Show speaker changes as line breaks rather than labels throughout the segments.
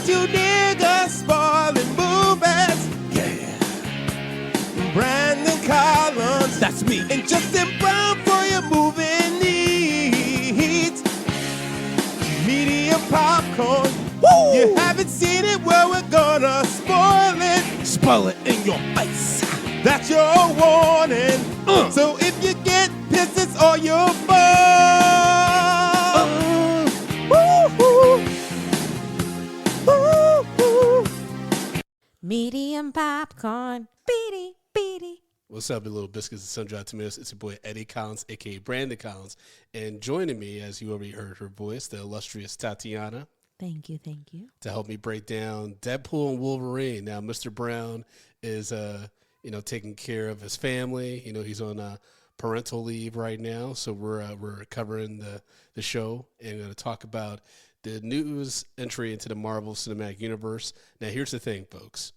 Got you niggas spoiling movies. Yeah. Brandon Collins, that's me. And Justin Brown for your movie needs. Medium popcorn. Woo! You haven't seen it, well, we're gonna spoil it. Spoil it in your face. That's your warning. So if you get pissed, it's all your fault.
Medium popcorn. Beady, beady.
What's up, you little biscuits and sun-dried tomatoes? It's your boy Eddie Collins, a.k.a. Brandon Collins. And joining me, as you already heard her voice, the illustrious Tatiana.
Thank you, thank you.
To help me break down Deadpool and Wolverine. Now, Mr. Brown is, taking care of his family. He's on parental leave right now. So we're covering the show and going to talk about the news entry into the Marvel Cinematic Universe. Now, here's the thing, folks.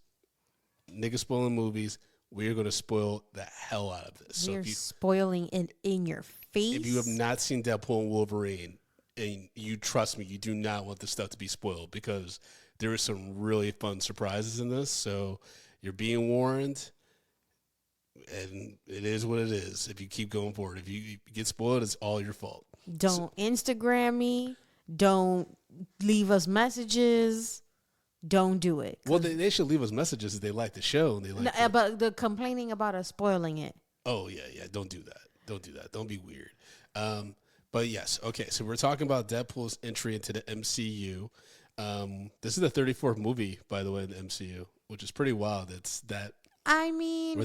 Niggas spoiling movies. We are going to spoil the hell out of this.
We're spoiling it in your face.
If you have not seen Deadpool and Wolverine, and you trust me, you do not want this stuff to be spoiled because there are some really fun surprises in this. So you're being warned, and it is what it is. If you keep going forward, if you get spoiled, it's all your fault.
Don't Instagram me. Don't leave us messages. Don't do it.
Well, they should leave us messages if they like the show. And they like
but the complaining about us spoiling it.
Oh, yeah. Don't do that. Don't be weird. But yes, okay, so we're talking about Deadpool's entry into the MCU. This is the 34th movie, by the way, in the MCU, which is pretty wild. We're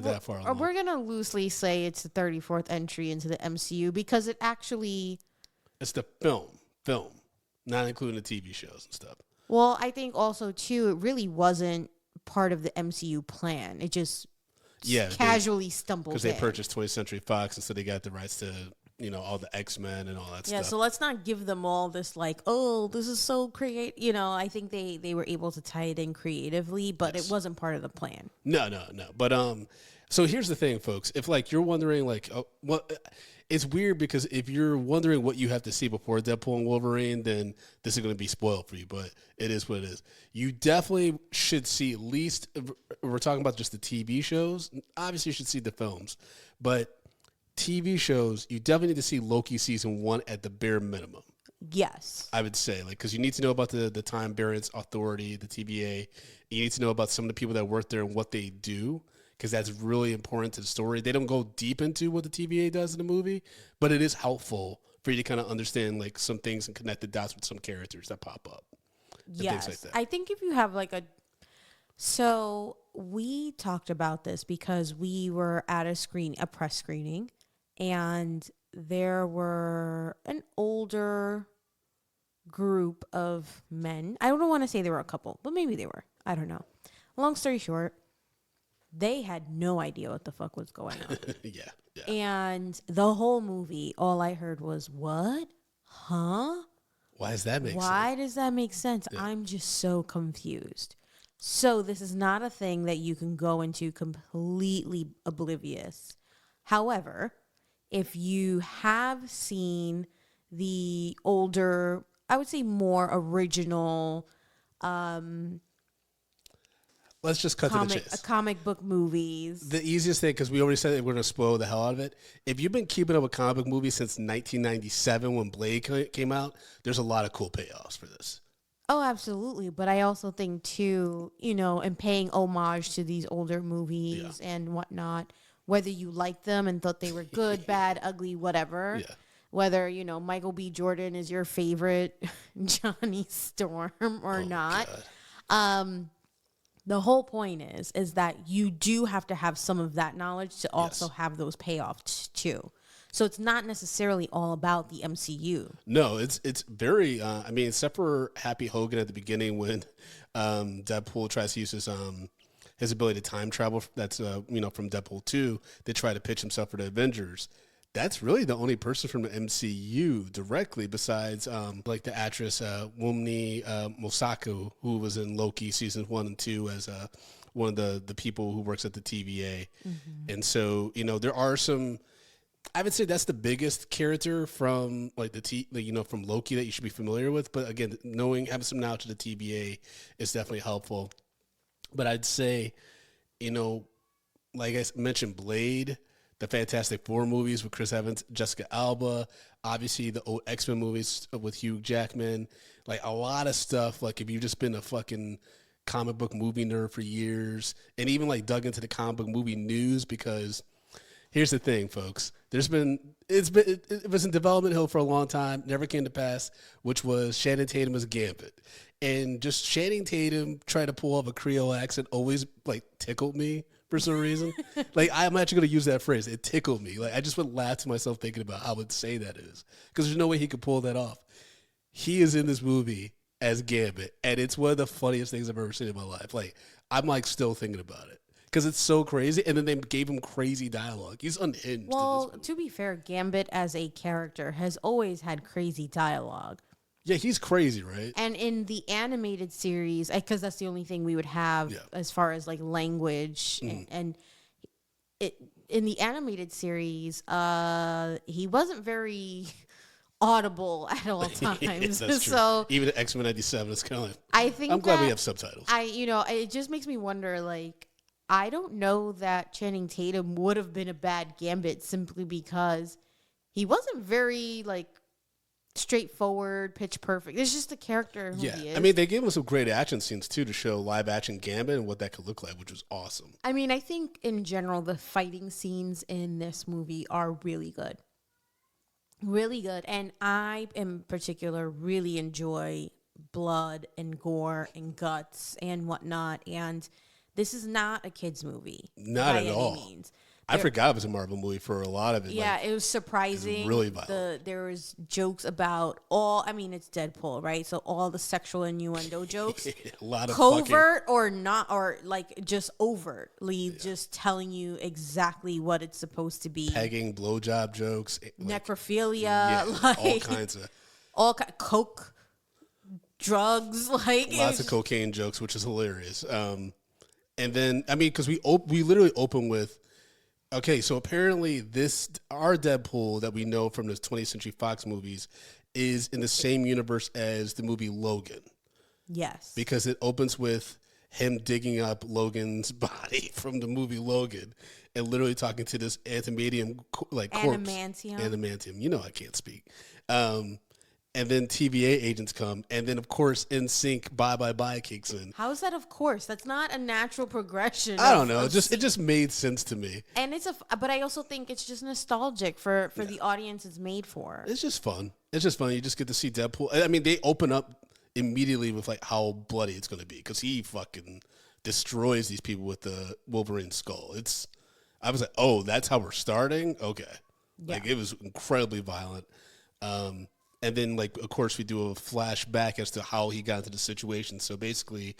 that far along.
We're going to loosely say it's the 34th entry into the MCU because it actually...
It's the film, not including the TV shows and stuff.
Well, I think also, too, it really wasn't part of the MCU plan. It just casually stumbled in.
Because they purchased 20th Century Fox, and so they got the rights to... all the X-Men and all that stuff.
Yeah, so let's not give them all this this is so creative. I think they were able to tie it in creatively, but It wasn't part of the plan.
No. But so here's the thing, folks. If you're wondering it's weird because if you're wondering what you have to see before Deadpool and Wolverine, then this is going to be spoiled for you, but it is what it is. You definitely should see at least, we're talking about just the TV shows. Obviously you should see the films, but TV shows, you definitely need to see Loki season 1 at the bare minimum.
Yes.
I would say, because you need to know about the Time Variance Authority, the TVA. You need to know about some of the people that work there and what they do, because that's really important to the story. They don't go deep into what the TVA does in the movie, but it is helpful for you to kind of understand some things and connect the dots with some characters that pop up.
Yes.
Things like that.
I think if you have so we talked about this because we were at a press screening, and there were an older group of men. I don't want to say they were a couple, but maybe they were. I don't know. Long story short, they had no idea what the fuck was going on.
Yeah.
And the whole movie, all I heard was, what? Huh?
Why does that make sense?
Why does that make sense?
Yeah.
I'm just so confused. So this is not a thing that you can go into completely oblivious. However, if you have seen the older, I would say more original
let's just cut to the chase.
Comic book movies.
The easiest thing, because we already said that we're going to spoil the hell out of it. If you've been keeping up with comic book movies since 1997 when Blade came out, there's a lot of cool payoffs for this.
Oh, absolutely. But I also think, too, and paying homage to these older movies and whatnot, whether you liked them and thought they were good, bad, ugly, whatever.
Yeah.
Whether, Michael B. Jordan is your favorite Johnny Storm or not. The whole point is that you do have to have some of that knowledge to also have those payoffs too. So it's not necessarily all about the MCU.
No, it's very. Except for Happy Hogan at the beginning when Deadpool tries to use his ability to time travel. That's from Deadpool 2. They try to pitch himself for the Avengers. That's really the only person from the MCU directly besides the actress Wunmi Mosaku, who was in Loki seasons 1 and 2 as one of the people who works at the TVA. Mm-hmm. And so, there are some I would say that's the biggest character from like from Loki that you should be familiar with. But again, having some knowledge of the TBA is definitely helpful. But I'd say, like I mentioned, Blade, the Fantastic Four movies with Chris Evans, Jessica Alba, obviously the old X-Men movies with Hugh Jackman, like a lot of stuff. Like if you've just been a fucking comic book movie nerd for years, and even like dug into the comic book movie news, because here's the thing, folks. It was in development hell for a long time, never came to pass, which was Channing Tatum as Gambit. And just Channing Tatum trying to pull off a Creole accent always like tickled me for some reason. Like I'm actually going to use that phrase. It tickled me. Like I just would laugh to myself thinking about how insane that is, because there's no way he could pull that off. He is in this movie as Gambit, and it's one of the funniest things I've ever seen in my life. Like I'm like still thinking about it, because it's so crazy. And then they gave him crazy dialogue. He's unhinged.
Well, to be fair, Gambit as a character has always had crazy dialogue.
Yeah, he's crazy, right?
And in the animated series, because that's the only thing we would have as far as like language, and in the animated series, he wasn't very audible at all times.
Yes, that's true.
So
even X-Men 97, it's kind of like,
I think
I'm glad we have subtitles.
It just makes me wonder, like, I don't know that Channing Tatum would have been a bad Gambit simply because he wasn't very like straightforward, pitch perfect. It's just the character who he is.
I mean, they gave him some great action scenes too to show live action Gambit and what that could look like, which was awesome.
I mean, I think in general the fighting scenes in this movie are really good. Really good. And I in particular really enjoy blood and gore and guts and whatnot. And this is not a kid's movie.
Not
by
at
any
all.
means.
I forgot it was a Marvel movie for a lot of it.
Yeah,
like,
it was surprising.
it was really violent.
There was jokes about it's Deadpool, right? So all the sexual innuendo jokes.
a lot of
covert or not, or like just overtly just telling you exactly what it's supposed to be.
pegging, blowjob jokes.
Necrophilia, like
all kinds of.
Coke, drugs, like
Lots of cocaine jokes, which is hilarious. And then, I mean, because we literally open with, okay, so apparently our Deadpool that we know from the 20th Century Fox movies is in the same universe as the movie Logan.
Yes.
Because it opens with him digging up Logan's body from the movie Logan and literally talking to this adamantium, like corpse. Adamantium. You know I can't speak. And then TVA agents come, and then of course NSYNC Bye Bye Bye kicks in.
How is that? Of course, that's not a natural progression.
I don't know. It just made sense to me.
And but I also think it's just nostalgic for the audience it's made for.
It's just fun. It's just fun. You just get to see Deadpool. I mean, they open up immediately with like how bloody it's going to be, because he fucking destroys these people with the Wolverine skull. I was like, oh, that's how we're starting. Okay, like it was incredibly violent. And then, like, of course, we do a flashback as to how he got into the situation. So basically,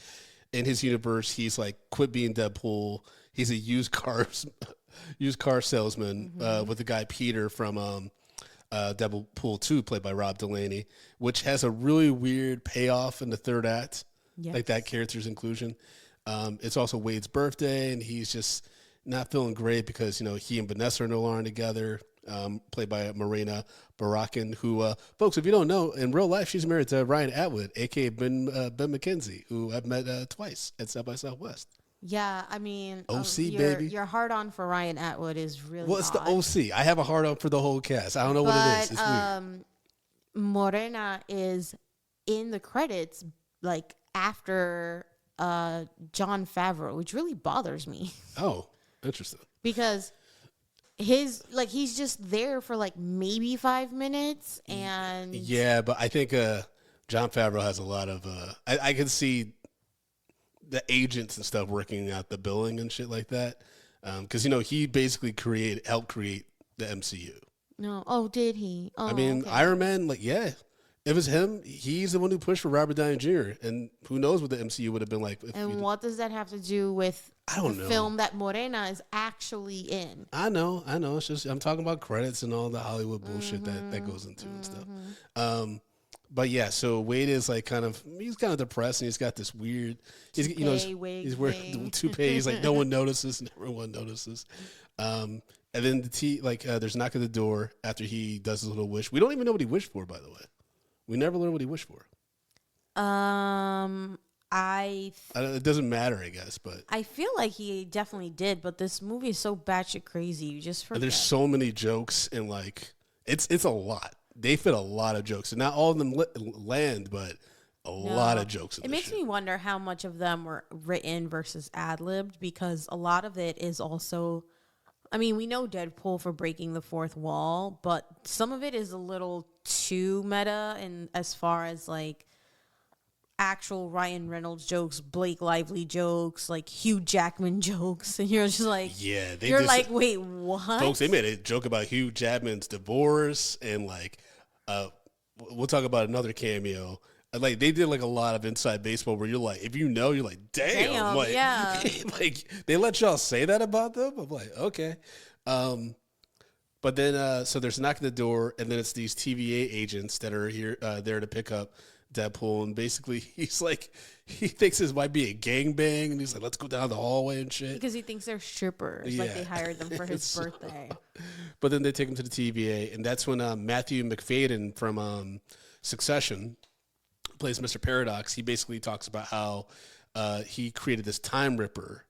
in his universe, he's like quit being Deadpool. He's a used car salesman with the guy Peter from Deadpool 2, played by Rob Delaney, which has a really weird payoff in the third act, like that character's inclusion. It's also Wade's birthday, and he's just not feeling great because he and Vanessa are no longer together. Played by Marina Barakin, who, folks, if you don't know, in real life, she's married to Ryan Atwood, a.k.a. Ben McKenzie, who I've met twice at South by Southwest.
Yeah, I mean,
OC, baby.
Your hard-on for Ryan Atwood is really
Well, it's
odd.
the OC. I have a hard-on for the whole cast. I don't know what it is. It's weird.
Morena is in the credits, like, after Jon Favreau, which really bothers me.
Oh, interesting.
Because he's just there for like maybe 5 minutes, and
yeah, but I think Jon Favreau has a lot of I can see the agents and stuff working out the billing and shit like that, because he basically helped create the MCU.
No, did he?
I mean,
okay.
Iron Man, like, yeah, if it's him, he's the one who pushed for Robert Downey Jr. And who knows what the MCU would have been like.
And what does that have to do with the film that Morena is actually in?
I know. It's just, I'm talking about credits and all the Hollywood bullshit that goes into and stuff. But yeah, so Wade is like he's kind of depressed, and he's got this weird, he's wearing the toupee. He's like, no one notices, and everyone notices. And And then there's a knock at the door after he does his little wish. We don't even know what he wished for, by the way. We never learn what he wished for. It doesn't matter, I guess, but
I feel like he definitely did, but this movie is so batshit crazy. You just forget.
there's so many jokes and like it's a lot. They fit a lot of jokes, and not all of them land, but a lot of jokes.
It makes me wonder how much of them were written versus ad-libbed, because a lot of it is also, I mean, we know Deadpool for breaking the fourth wall, but some of it is a little too meta, and as far as like actual Ryan Reynolds jokes, Blake Lively jokes, like Hugh Jackman jokes, and you're just like,
yeah,
you're like, wait, what?
Folks, they made a joke about Hugh Jackman's divorce, and like, we'll talk about another cameo. Like they did like a lot of inside baseball where you're like, if you know, you're like, damn like,
yeah.
like they let y'all say that about them. I'm like, okay. But then, so there's a knock at the door, and then it's these TVA agents that are here, there to pick up Deadpool, and basically he's like, he thinks this might be a gangbang, and he's like, let's go down the hallway and shit.
Because he thinks they're strippers, like they hired them for his birthday.
But then they take him to the TVA, and that's when Matthew McFadden from Succession plays Mr. Paradox. He basically talks about how he created this time ripper,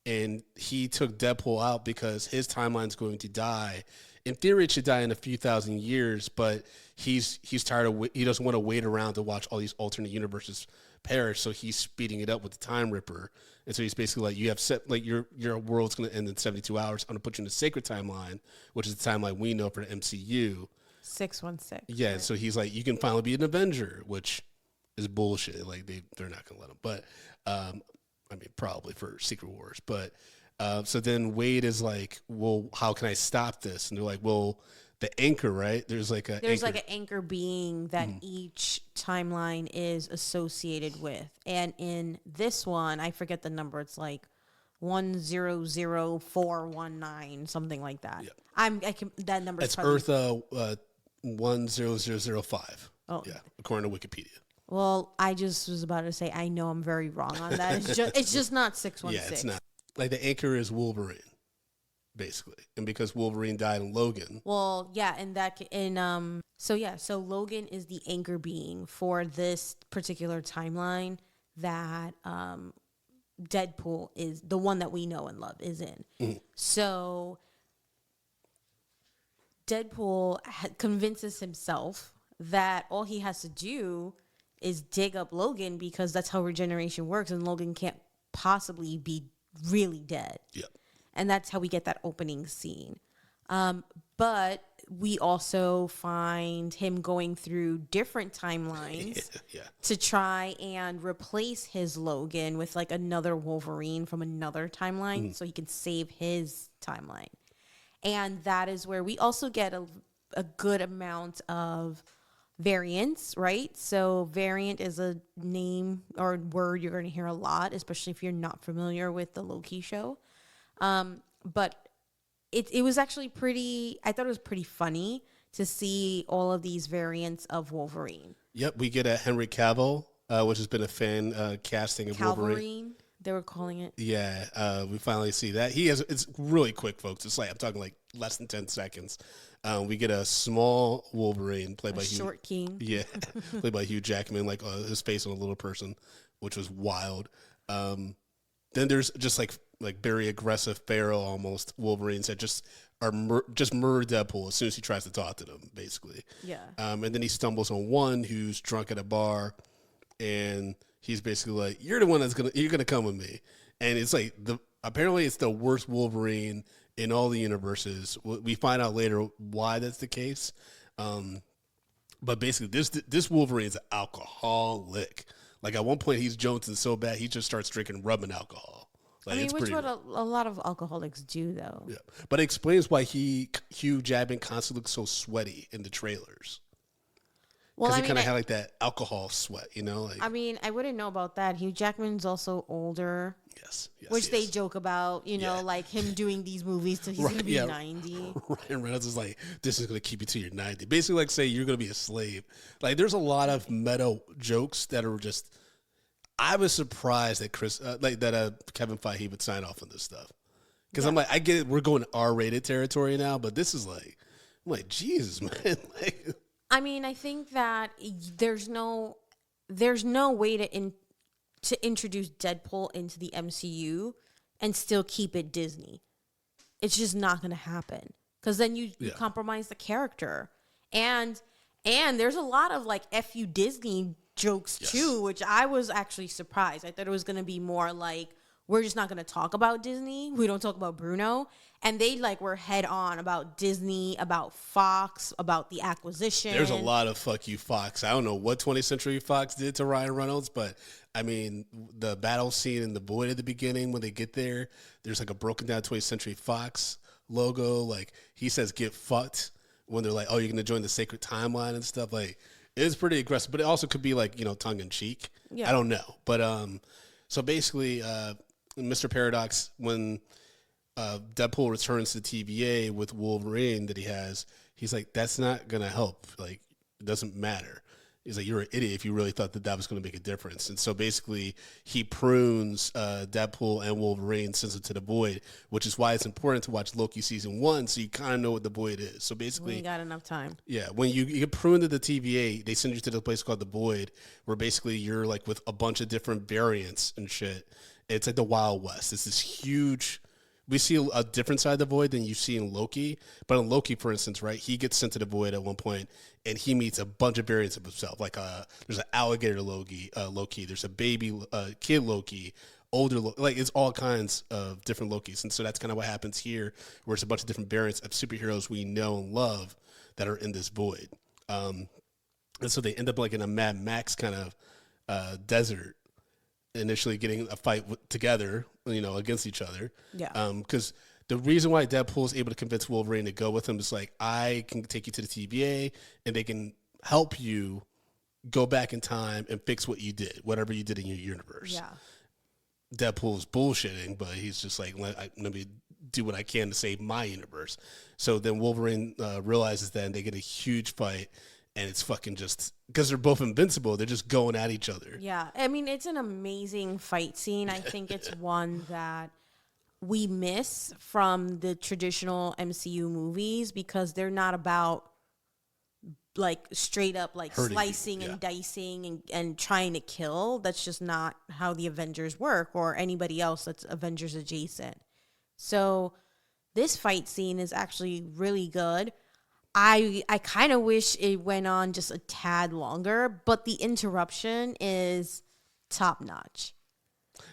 and he took Deadpool out because his timeline's going to die. In theory, it should die in a few thousand years, but he's tired of he doesn't want to wait around to watch all these alternate universes perish, so he's speeding it up with the time ripper. And so he's basically like, you have set, like your world's going to end in 72 hours. I'm going to put you in the sacred timeline, which is the timeline we know for the MCU.
616.
Yeah, right. So he's like, you can finally be an Avenger, which is bullshit. Like they're not going to let him. But I mean, probably for Secret Wars. But so then Wade is like, well, how can I stop this? And they're like, well, the anchor, right? There's like an
anchor being that each timeline is associated with. And in this one, I forget the number. It's like 100419, something like that. Yeah. That number.
It's Earth 10005.
Oh,
yeah, according to Wikipedia.
Well, I just was about to say, I know I'm very wrong on that. It's just not 616.
Yeah, it's not. Like the anchor is Wolverine, basically, and because Wolverine died in Logan.
Well, yeah, so Logan is the anchor being for this particular timeline that Deadpool is the one that we know and love is in. Mm-hmm. So Deadpool convinces himself that all he has to do is dig up Logan, because that's how regeneration works, and Logan can't possibly be really dead.
Yeah.
And that's how we get that opening scene. But we also find him going through different timelines to try and replace his Logan with like another Wolverine from another timeline so he can save his timeline. And that is where we also get a good amount of variants, right? So variant is a name or word you're going to hear a lot, especially if you're not familiar with the Loki show. But it was actually I thought it was pretty funny to see all of these variants of Wolverine.
Yep, we get a Henry Cavill, which has been a fan casting of Wolverine.
They were calling it.
Yeah, we finally see that. It's really quick, folks. It's like, I'm talking like less than 10 seconds. We get a small Wolverine played by
Short King.
Yeah, played by Hugh Jackman, like his face on a little person, which was wild. Then there's just like very aggressive, feral almost Wolverines that just murder Deadpool as soon as he tries to talk to them, basically.
Yeah.
And then he stumbles on one who's drunk at a bar, and he's basically like, "You're the one you're gonna come with me." And it's like apparently it's the worst Wolverine in all the universes. We find out later why that's the case. But basically, this Wolverine's an alcoholic. Like at one point, he's jonesing so bad he just starts drinking rum and alcohol. Like,
I mean, which what a lot of alcoholics do, though.
Yeah, but it explains why Hugh Jackman constantly looks so sweaty in the trailers. Well, he kind of had like that alcohol sweat, you know. Like,
I mean, I wouldn't know about that. Hugh Jackman's also older.
Yes,
which they joke about, you know, like him doing these movies till he's going to be 90.
Ryan Reynolds is like, this is going to keep you till you're 90. Basically, like say you're going to be a slave. Like, there's a lot of meta jokes that are just. I was surprised that Kevin Feige would sign off on this stuff. Because I'm like, I get it, we're going R-rated territory now, but this is like, I'm like, Jesus, man. Like,
I mean, I think that there's no way to introduce Deadpool into the MCU and still keep it Disney. It's just not going to happen, because then you compromise the character, and there's a lot of like "F you Disney" jokes too, which I was actually surprised. I thought it was going to be more like, we're just not going to talk about Disney. We don't talk about Bruno. And they like were head on about Disney, about Fox, about the acquisition.
there's a lot of fuck you Fox. I don't know what 20th Century Fox did to Ryan Reynolds, but I mean, the battle scene in The Void at the beginning, when they get there, there's like a broken down 20th Century Fox logo. Like, he says, get fucked, when they're like, oh, you're going to join the sacred timeline and stuff. Like, it's pretty aggressive, but it also could be like, you know, tongue in cheek. Yeah. I don't know. But, so basically, Mr. Paradox, when Deadpool returns to TVA with Wolverine that he has, he's like, that's not going to help. Like, it doesn't matter. He's like, you're an idiot if you really thought that was going to make a difference. And so basically he prunes Deadpool and Wolverine, sends them to the Void, which is why it's important to watch Loki season 1, so you kind of know what the Void is. So basically,
we got enough time.
Yeah, when you get pruned to the TVA, they send you to the place called the Void, where basically you're like with a bunch of different variants and shit. It's like the Wild West. It's this huge. We see a different side of the Void than you see in Loki. But in Loki, for instance, right, he gets sent to the Void at one point, and he meets a bunch of variants of himself. Like, there's an alligator Loki. There's a baby kid Loki, older Loki. Like, it's all kinds of different Lokis. And so that's kind of what happens here, where it's a bunch of different variants of superheroes we know and love that are in this Void. And so they end up like in a Mad Max kind of desert, initially getting a fight together, you know, against each other. Yeah. Because the reason why Deadpool is able to convince Wolverine to go with him is like, I can take you to the TVA and they can help you go back in time and fix what you did, whatever you did in your universe. Yeah. Deadpool's bullshitting, but he's just like, let me do what I can to save my universe. So then Wolverine realizes that, and they get a huge fight. And it's fucking just, because they're both invincible, they're just going at each other.
Yeah. I mean, it's an amazing fight scene. I think it's one that we miss from the traditional MCU movies, because they're not about like straight up like hurting, slicing and dicing and trying to kill. That's just not how the Avengers work, or anybody else that's Avengers adjacent. So this fight scene is actually really good. I kind of wish it went on just a tad longer, but the interruption is top notch.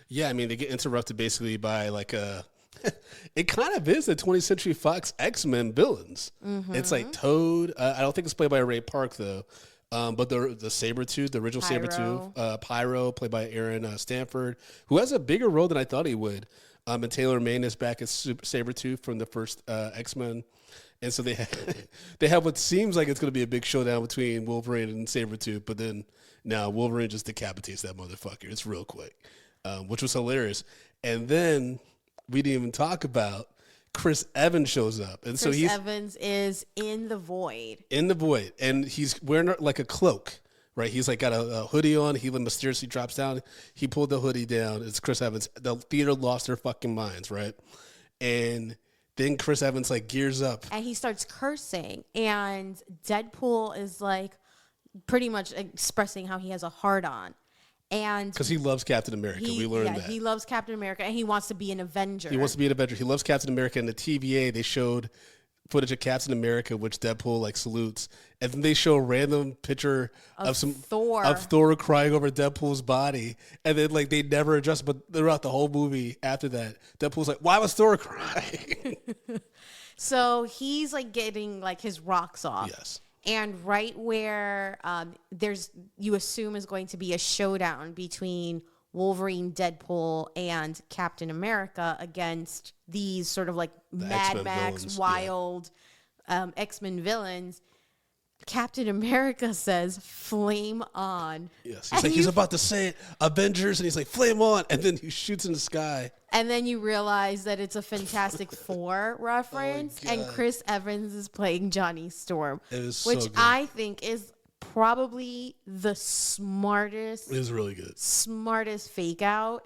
Yeah, I mean, they get interrupted basically by like it kind of is the 20th Century Fox X-Men villains. Mm-hmm. It's like Toad. I don't think it's played by Ray Park though. But the Sabretooth, the original Sabretooth, Pyro, played by Aaron Stanford, who has a bigger role than I thought he would. And Taylor Mane is back as Sabretooth from the first X-Men. And so they have what seems like it's going to be a big showdown between Wolverine and Sabretooth, but then now Wolverine just decapitates that motherfucker. It's real quick, which was hilarious. And then we didn't even talk about Chris Evans shows up. And Chris
Evans is in the Void.
In the Void. And he's wearing like a cloak, right? He's like got a hoodie on. He mysteriously drops down. He pulled the hoodie down. It's Chris Evans. The theater lost their fucking minds, right? And then Chris Evans like gears up.
And he starts cursing. And Deadpool is like pretty much expressing how he has a hard-on. And
because he loves Captain America. We learned that.
He loves Captain America, and he wants to be an Avenger.
He wants to be an Avenger. He loves Captain America. In the TVA, they showed footage of Captain America, which Deadpool like salutes. And then they show a random picture of Thor crying over Deadpool's body. And then like they never address it, but throughout the whole movie after that, Deadpool's like, why was Thor crying?
So he's like getting like his rocks off.
Yes.
And right where you assume is going to be a showdown between Wolverine, Deadpool, and Captain America against these sort of like Mad Max, villains, wild X-Men villains, Captain America says, "Flame on."
Yes, he's about to say it, Avengers, and he's like, "Flame on," and then he shoots in the sky.
And then you realize that it's a Fantastic Four reference, and Chris Evans is playing Johnny Storm, which I think is probably the smartest.
It is really good.
Smartest fake out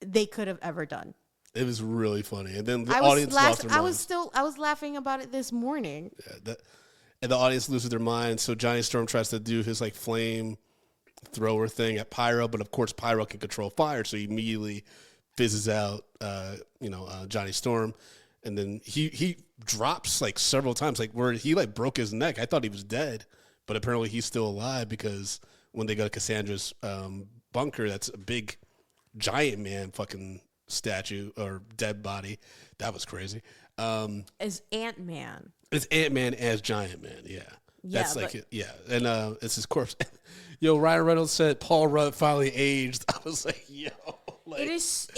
they could have ever done.
It was really funny, and then the
I
audience lost their
I
minds.
was laughing about it this morning.
And the audience loses their mind. So Johnny Storm tries to do his like flame thrower thing at Pyro, but of course Pyro can control fire, so he immediately fizzes out. Johnny Storm, and then he drops like several times, like where he like broke his neck. I thought he was dead, but apparently he's still alive because when they go to Cassandra's bunker, that's a big giant man fucking statue or dead body. That was crazy.
As Ant-Man.
It's Ant-Man as Giant Man, yeah.
Yeah,
That's like, yeah. And it's his corpse. Yo, Ryan Reynolds said Paul Rudd finally aged. I was like, yo. Like,
It is,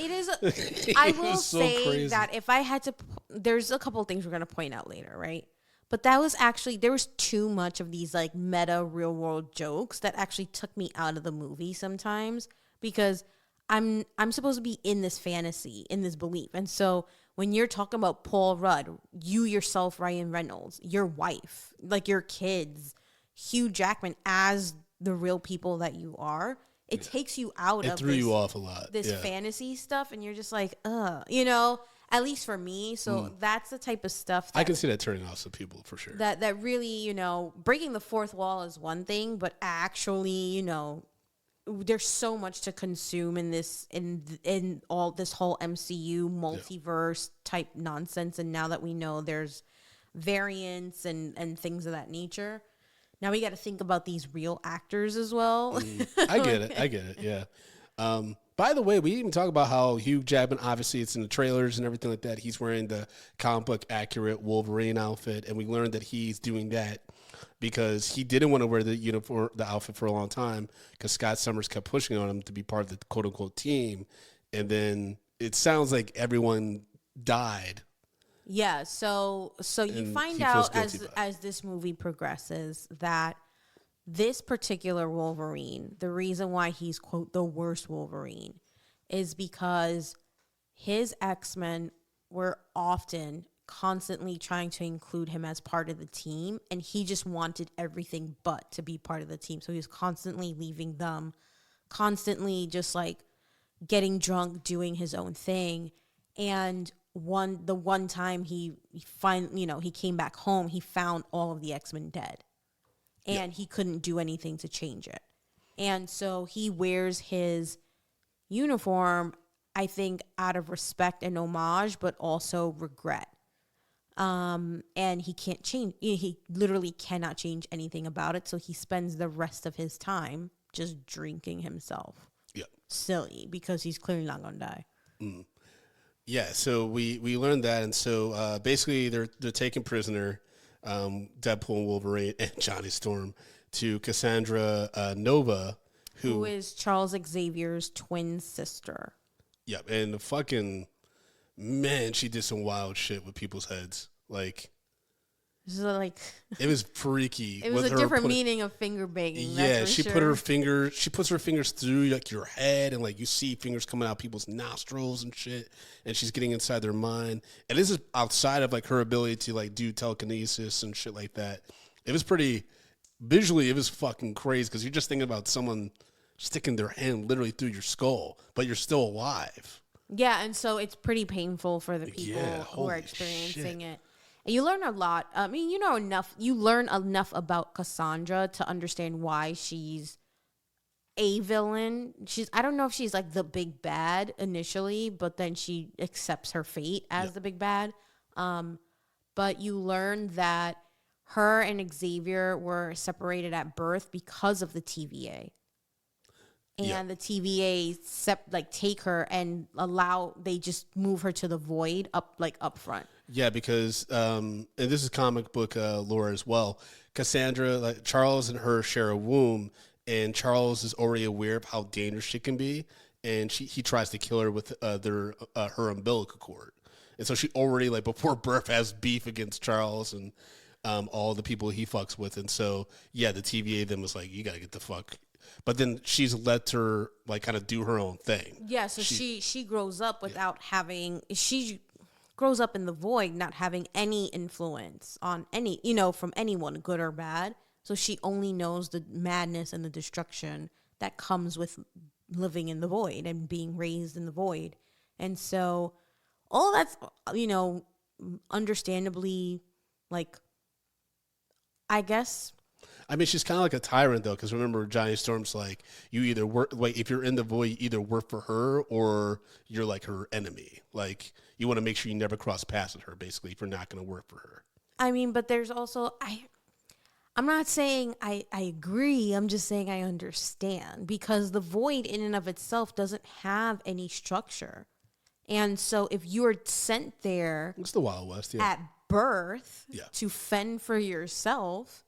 I will
so
say
crazy.
that if I had to, there's a couple of things we're going to point out later, right? But that was actually, there was too much of these like meta real world jokes that actually took me out of the movie sometimes because I'm supposed to be in this fantasy, in this belief. And so when you're talking about Paul Rudd, you yourself, Ryan Reynolds, your wife, like your kids, Hugh Jackman as the real people that you are, it takes you out of
threw you off a lot.
This fantasy stuff, and you're just like, at least for me. So that's the type of stuff that
I can see that turning off some people for sure.
that really, breaking the fourth wall is one thing, but actually, there's so much to consume in this in all this whole MCU multiverse type nonsense, and now that we know there's variants and things of that nature, now we got to think about these real actors as well.
I get it. Yeah. By the way, we didn't even talk about how Hugh Jackman, obviously it's in the trailers and everything like that. He's wearing the comic book accurate Wolverine outfit, and we learned that he's doing that because he didn't want to wear the outfit for a long time because Scott Summers kept pushing on him to be part of the quote unquote team. And then it sounds like everyone died.
Yeah. So you
And
find
he feels
out
guilty about
as this movie progresses that this particular Wolverine, the reason why he's quote the worst Wolverine is because his X-Men were often constantly trying to include him as part of the team, and he just wanted everything but to be part of the team. So he was constantly leaving them, constantly just like getting drunk, doing his own thing. And the one time he came back home, he found all of the X-Men dead, and he couldn't do anything to change it. And so he wears his uniform, I think, out of respect and homage, but also regret. And he can't change. He literally cannot change anything about it. So he spends the rest of his time just drinking himself.
Yeah.
Silly, because he's clearly not going to die.
Mm. Yeah. So we learned that. And so basically they're taking prisoner Deadpool and Wolverine and Johnny Storm to Cassandra Nova,
who is Charles Xavier's twin sister.
Yep. And the fucking... Man, she did some wild shit with people's heads. Like,
it
was freaky.
It was a different meaning of finger banging.
Yeah,
she
puts her fingers through like your head, and like you see fingers coming out people's nostrils and shit. And she's getting inside their mind. And this is outside of like her ability to like do telekinesis and shit like that. It was pretty visually. It was fucking crazy because you're just thinking about someone sticking their hand literally through your skull, but you're still alive.
Yeah, and so it's pretty painful for the people who are experiencing it. And you learn a lot. I mean, you learn enough about Cassandra to understand why she's a villain. I don't know if she's like the big bad initially, but then she accepts her fate as the big bad. But you learn that her and Xavier were separated at birth because of the TVA. And the TVA take her and they just move her to the void up front. Yeah,
because and this is comic book lore as well. Cassandra, like Charles and her share a womb, and Charles is already aware of how dangerous she can be, and he tries to kill her with her umbilical cord. And so she already before birth has beef against Charles and all the people he fucks with. And so the TVA then was like, you got to get the fuck. But then she's let her kind of do her own thing.
Yeah, so she grows up without having. She grows up in the void, not having any influence on any, from anyone, good or bad. So she only knows the madness and the destruction that comes with living in the void and being raised in the void. And so all that's, understandably, like, I guess.
I mean, she's kind of like a tyrant, though, because remember, Johnny Storm's like, you either work, like, if you're in the void, you either work for her or you're like her enemy. Like, you want to make sure you never cross paths with her, basically, if you're not going to work for her.
I mean, but there's also, I'm not saying I agree. I'm just saying I understand, because the void in and of itself doesn't have any structure. And so if you're sent there,
It's the Wild West, yeah.
at birth
Yeah.
to fend for yourself,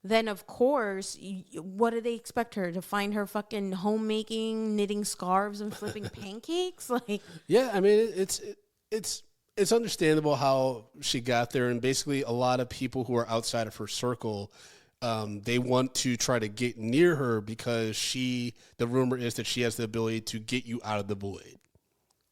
then of course, what do they expect her to find? Her fucking homemaking, knitting scarves and flipping pancakes? Like,
Yeah, I mean, it's understandable how she got there, and basically a lot of people who are outside of her circle, they want to try to get near her because the rumor is that she has the ability to get you out of the void,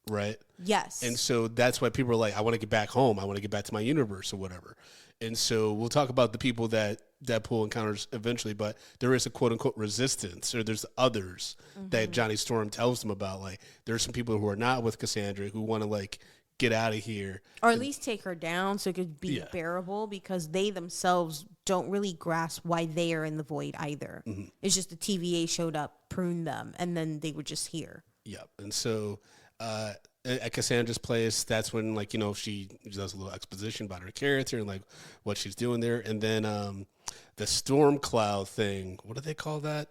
right?
yes.
And so that's why people are like, I want to get back home. I want to get back to my universe or whatever. And so we'll talk about the people that Deadpool encounters eventually, but there is a quote unquote resistance, or there's others that Johnny Storm tells them about. Like, there's some people who are not with Cassandra who want to like get out of here.
Or at least take her down so it could be
Yeah.
bearable, because they themselves don't really grasp why they are in the void either. It's just the TVA showed up, pruned them, and then they were just here.
Yep. And so at Cassandra's place, that's when, like, she does a little exposition about her character and like what she's doing there. And then the storm cloud thing, what do they call that?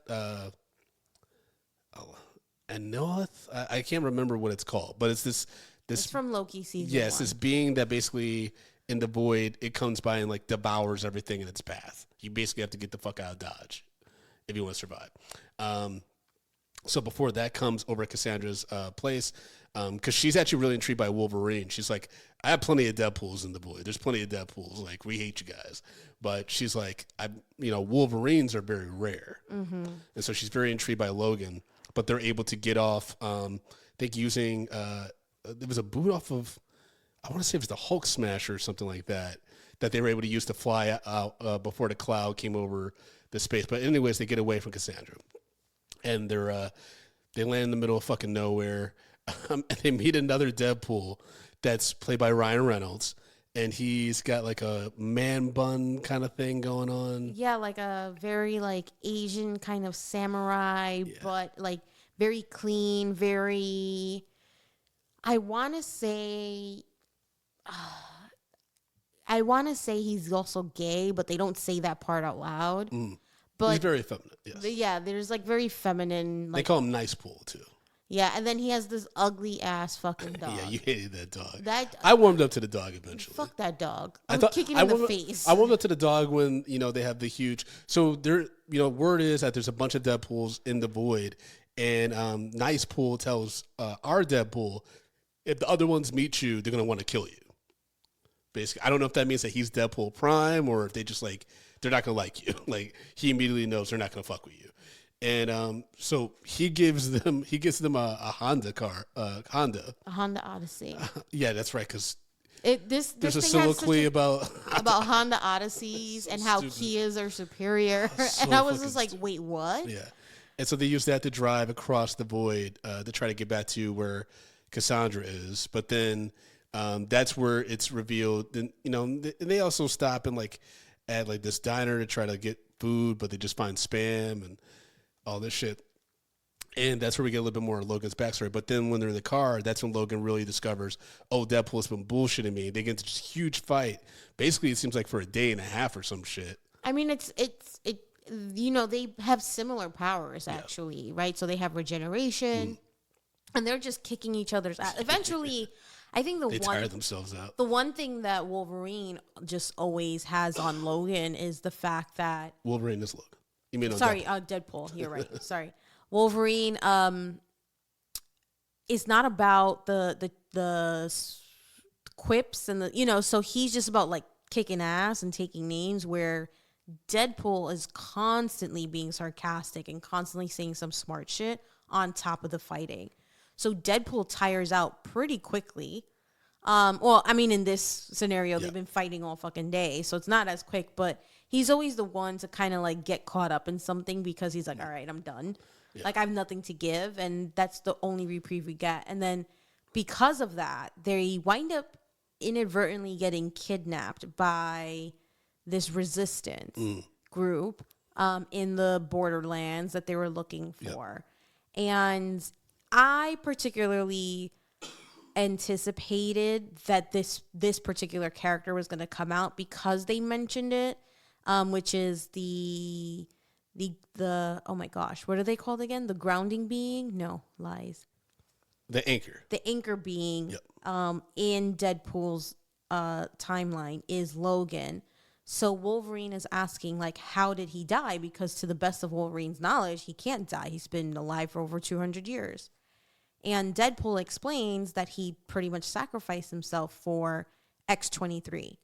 Anoth? I can't remember what it's called, but it's this
It's from Loki season
yes,
1.
this being that basically in the void, it comes by and like devours everything in its path. You basically have to get the fuck out of Dodge if you want to survive. So before that comes over at Cassandra's place, because she's actually really intrigued by Wolverine. She's like, I have plenty of Deadpools in the void. There's plenty of Deadpools. Like, we hate you guys. But she's like, Wolverines are very rare. And so she's very intrigued by Logan. But they're able to get off, I think, using, there was a boot off of, I want to say it was the Hulk Smasher or something like that they were able to use to fly out before the cloud came over the space. But anyways, they get away from Cassandra. And they land in the middle of fucking nowhere. And they meet another Deadpool that's played by Ryan Reynolds. And he's got like a man bun kind of thing going on.
Yeah, like a very like Asian kind of samurai, but like very clean, very, I want to say he's also gay, but they don't say that part out loud. But
He's very feminine, yes.
yeah, there's like very feminine. Like,
They call him Nice Pool, too.
yeah, and then he has this ugly ass fucking dog.
Yeah, you hated that dog.
That
I warmed up to the dog eventually.
fuck that dog. I'm kicking him in the face.
I warmed up to the dog when, they have the huge. So there, word is that there's a bunch of Deadpools in the void, and Nice Pool tells our Deadpool, if the other ones meet you, they're gonna want to kill you. Basically, I don't know if that means that he's Deadpool Prime or if they just like they're not gonna like you. Like, he immediately knows they're not gonna fuck with you. And so he gives them a Honda car,
a Honda Odyssey.
Yeah, that's right. Because
This
there's a
thing has
soliloquy
such
about
Honda Odysseys and how
stupid.
Kias are superior.
So
And I was
fucking
just like,
stupid.
wait, what?
yeah. And so they use that to drive across the void to try to get back to where Cassandra is. But then that's where it's revealed. And, they also stop and like at like this diner to try to get food, but they just find Spam and all this shit. And that's where we get a little bit more of Logan's backstory. But then when they're in the car, that's when Logan really discovers, oh, Deadpool's been bullshitting me. They get into this huge fight. Basically, it seems like for a day and a half or some shit.
I mean, they have similar powers actually, right? So they have regeneration, and they're just kicking each other's ass. Eventually, I think
They tire themselves out.
the one thing that Wolverine just always has on Logan is the fact that
Wolverine is Logan. You mean on
Deadpool. Deadpool. You're right. Sorry. Wolverine is not about the quips and so he's just about like kicking ass and taking names, where Deadpool is constantly being sarcastic and constantly saying some smart shit on top of the fighting. So Deadpool tires out pretty quickly. Well, I mean, in this scenario, they've been fighting all fucking day, so it's not as quick, but he's always the one to kind of like get caught up in something because he's like, all right, I'm done. Like, I have nothing to give, and that's the only reprieve we get. And then because of that, they wind up inadvertently getting kidnapped by this resistance group in the borderlands that they were looking for. And I particularly anticipated that this particular character was going to come out because they mentioned it, which is the oh my gosh, what are they called again? The grounding being? No, lies.
The anchor.
The anchor being in Deadpool's timeline is Logan. So Wolverine is asking, like, how did he die? Because to the best of Wolverine's knowledge, he can't die. He's been alive for over 200 years. And Deadpool explains that he pretty much sacrificed himself for X-23.